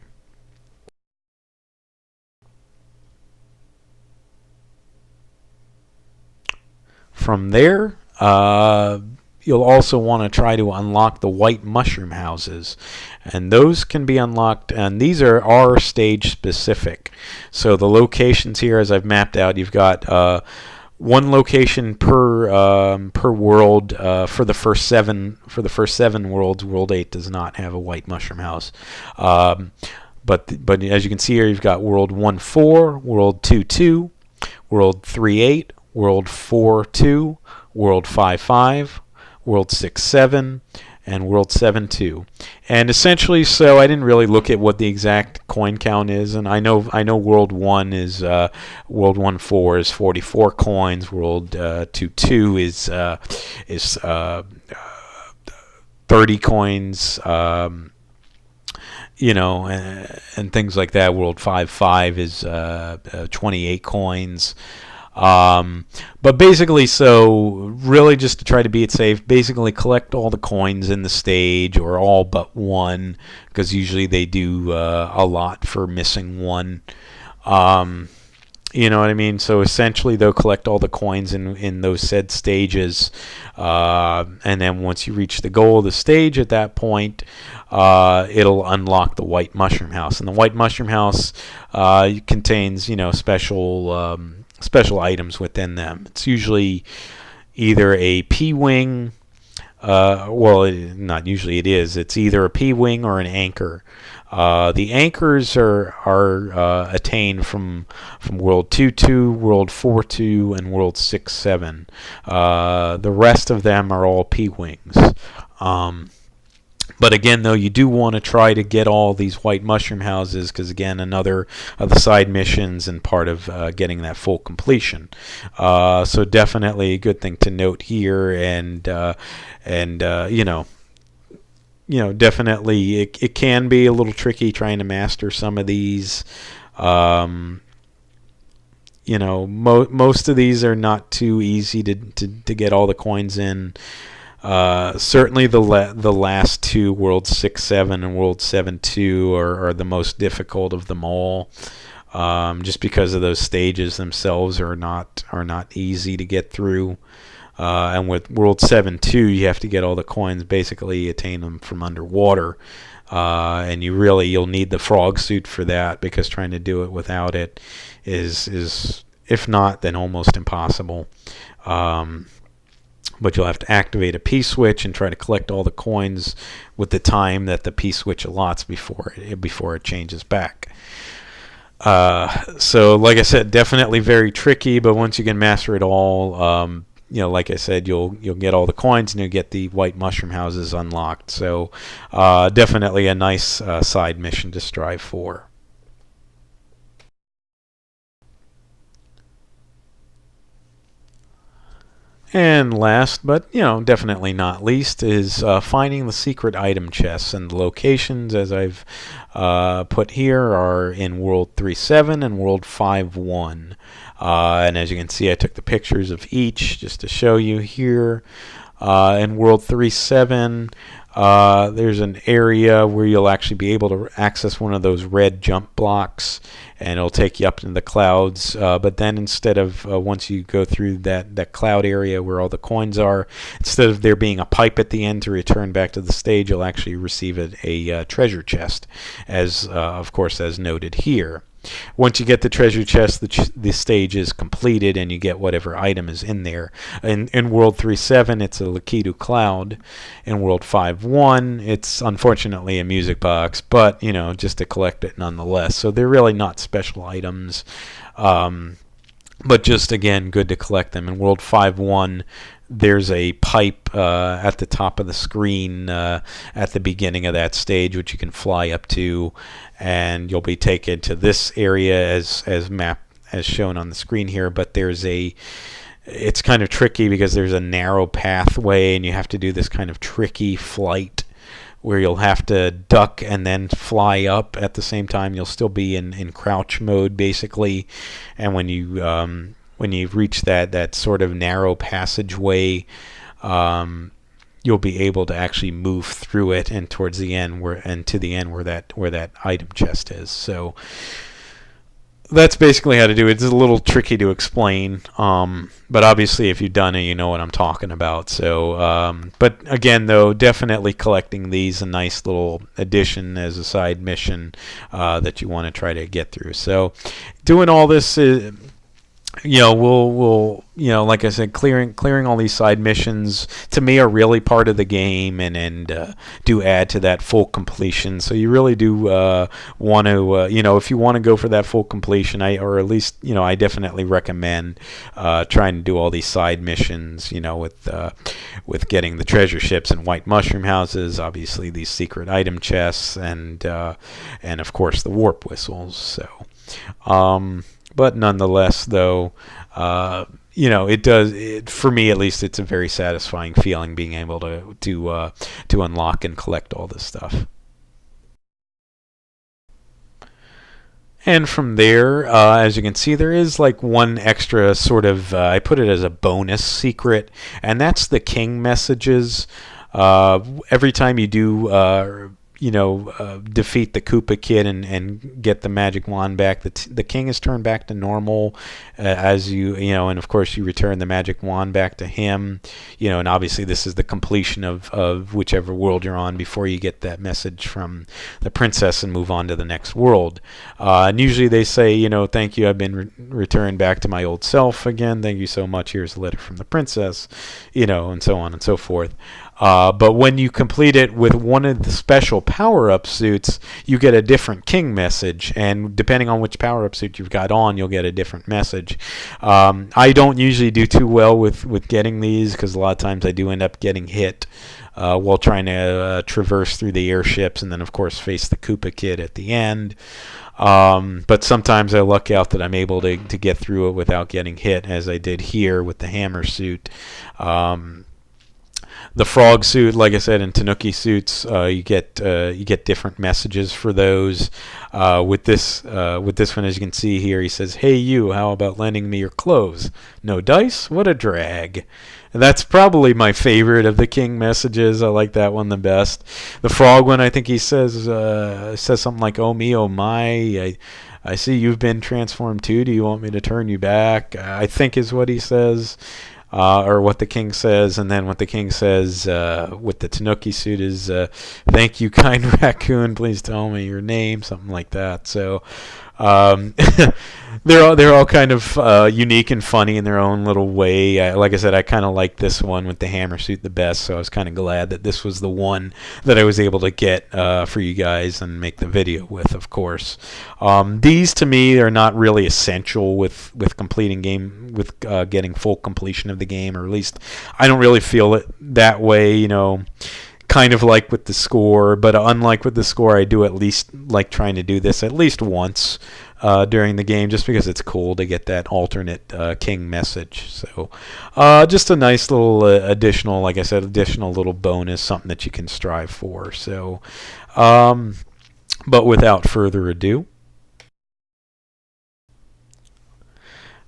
From there, you'll also want to try to unlock the white mushroom houses, and those can be unlocked, and these are stage specific. So the locations here, as I've mapped out, you've got one location per world for the first seven worlds. World 8 does not have a white mushroom house, but as you can see here, you've got World 1-4, World 2-2, World 3-8, World 4-2, World 5-5, World 6-7, and World 7-2. And essentially, so I didn't really look at what the exact coin count is, and I know World 1 is World 1-4 is 44 coins, World 2-2 is 30 coins, and things like that. World 5-5 is 28 coins. But basically, so really just to try to be it safe, basically collect all the coins in the stage, or all but one, because usually they do a lot for missing one. Um, you know what I mean? So essentially, they'll collect all the coins in those said stages, and then once you reach the goal of the stage, at that point, it'll unlock the White Mushroom House. And the White Mushroom House contains, special items within them. It's usually either a P-wing. Not usually it is. It's either a P-wing or an anchor. The anchors are attained from World 2-2, World 4-2, and World 6-7. The rest of them are all P-wings. But again, though, you do want to try to get all these White Mushroom Houses, because again, another of the side missions and part of getting that full completion. So definitely a good thing to note here, and definitely it can be a little tricky trying to master some of these. Most of these are not too easy to get all the coins in. Certainly the last two, World 6-7 and World 7-2, are the most difficult of them all, just because of those stages themselves are not easy to get through. And with World 7-2, you have to get all the coins, basically attain them from underwater, and you'll need the frog suit for that, because trying to do it without it is if not, then almost impossible. But you'll have to activate a P-switch and try to collect all the coins with the time that the P-switch allots before it changes back. So like I said, definitely very tricky, but once you can master it all, like I said, you'll get all the coins and you'll get the White Mushroom Houses unlocked. So definitely a nice side mission to strive for. And last, but definitely not least, is finding the secret item chests. And the locations, as I've put here, are in World 3-7 and World 5-1. And as you can see, I took the pictures of each just to show you here. In World 3-7, there's an area where you'll actually be able to access one of those red jump blocks, and it'll take you up into the clouds. But then instead of, once you go through that cloud area where all the coins are, instead of there being a pipe at the end to return back to the stage, you'll actually receive a treasure chest, as of course as noted here. Once you get the treasure chest, the stage is completed, and you get whatever item is in there. In World 3-7, it's a Lakitu Cloud. In World 5-1, it's unfortunately a music box, but just to collect it nonetheless. So they're really not special items, but just again good to collect them. In World 5-1, there's a pipe at the top of the screen at the beginning of that stage, which you can fly up to, and you'll be taken to this area as shown on the screen here. But it's kind of tricky because there's a narrow pathway, and you have to do this kind of tricky flight where you'll have to duck and then fly up at the same time. You'll still be in crouch mode basically, and when you reach that sort of narrow passageway, you'll be able to actually move through it and towards the end where that item chest is. So that's basically how to do it. It's a little tricky to explain, but obviously if you've done it, you know what I'm talking about. So, but again, though, definitely collecting these a nice little addition as a side mission that you want to try to get through. So, doing all this is, we'll like I said, clearing all these side missions to me are really part of the game, and do add to that full completion. So you really do want to, if you want to go for that full completion, I definitely recommend trying to do all these side missions, with getting the treasure ships and White Mushroom Houses, obviously these secret item chests, and of course the warp whistles. So. But nonetheless, though, for me at least, it's a very satisfying feeling being able to unlock and collect all this stuff. And from there, as you can see, there is like one extra sort of, I put it as a bonus secret, and that's the king messages. Every time you do, defeat the Koopa Kid and get the magic wand back, the king is turned back to normal as and of course you return the magic wand back to him, and obviously this is the completion of whichever world you're on before you get that message from the princess and move on to the next world. And usually they say, thank you, I've been returned back to my old self again. Thank you so much. Here's a letter from the princess, and so on and so forth. But when you complete it with one of the special power-up suits, you get a different king message, and depending on which power-up suit you've got on, you'll get a different message. I don't usually do too well with getting these, because a lot of times I do end up getting hit while trying to traverse through the airships, and then of course face the Koopa Kid at the end. But sometimes I luck out that I'm able to get through it without getting hit, as I did here with the hammer suit. The frog suit, like I said, and Tanuki suits, you get different messages for those. With this one, as you can see here, he says, "Hey you, how about lending me your clothes? No dice? What a drag." And that's probably my favorite of the king messages. I like that one the best. The frog one, I think he says something like, "Oh me, oh my, I see you've been transformed too. Do you want me to turn you back?" I think is what he says. Or what the king says, and then what the king says with the Tanuki suit is, "Thank you, kind raccoon. Please tell me your name," something like that. So they're all kind of unique and funny in their own little way. Like I said, I kind of like this one with the hammer suit the best, so I was kind of glad that this was the one that I was able to get for you guys and make the video with, of course. These to me are not really essential with completing game, with getting full completion of the game, or at least I don't really feel it that way, kind of like with the score, but unlike with the score, I do at least like trying to do this at least once during the game, just because it's cool to get that alternate king message. So just a nice little additional, like I said, additional little bonus, something that you can strive for. So but without further ado,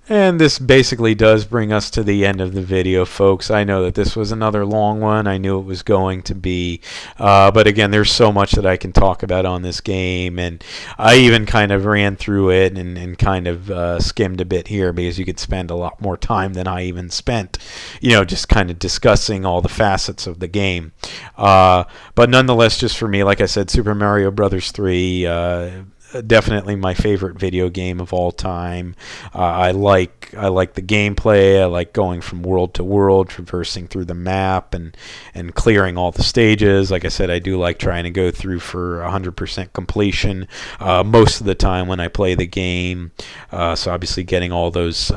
and this basically does bring us to the end of the video, folks. I know that this was another long one. I knew it was going to be. But again, there's so much that I can talk about on this game. And I even kind of ran through it and kind of skimmed a bit here, because you could spend a lot more time than I even spent, just kind of discussing all the facets of the game. But nonetheless, just for me, like I said, Super Mario Brothers 3... definitely my favorite video game of all time. I like the gameplay. I like going from world to world, traversing through the map and clearing all the stages. Like I said, I do like trying to go through for 100% completion most of the time when I play the game. So obviously getting all those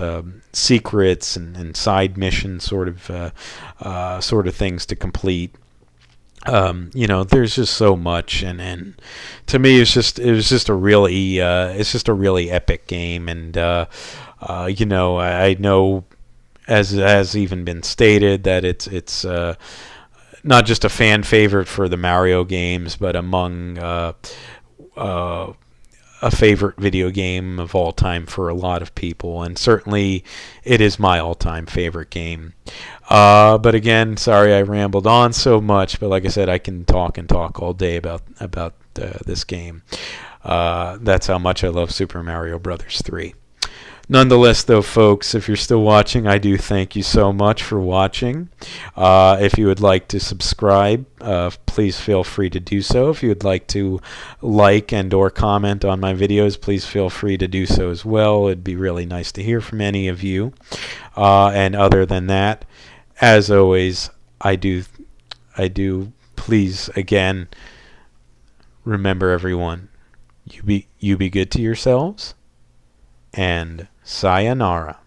secrets and side mission sort of things to complete. There's just so much, and to me, it was just a really epic game, and I know, as has even been stated, that it's not just a fan favorite for the Mario games, but among a favorite video game of all time for a lot of people, and certainly it is my all-time favorite game. But again, sorry I rambled on so much, but like I said, I can talk and talk all day about this game. That's how much I love Super Mario Brothers 3. Nonetheless, though, folks, if you're still watching, I do thank you so much for watching. If you would like to subscribe, please feel free to do so. If you would like to like and or comment on my videos, please feel free to do so as well. It'd be really nice to hear from any of you. And other than that, as always, I do please, again, remember, everyone, you be good to yourselves, and sayonara.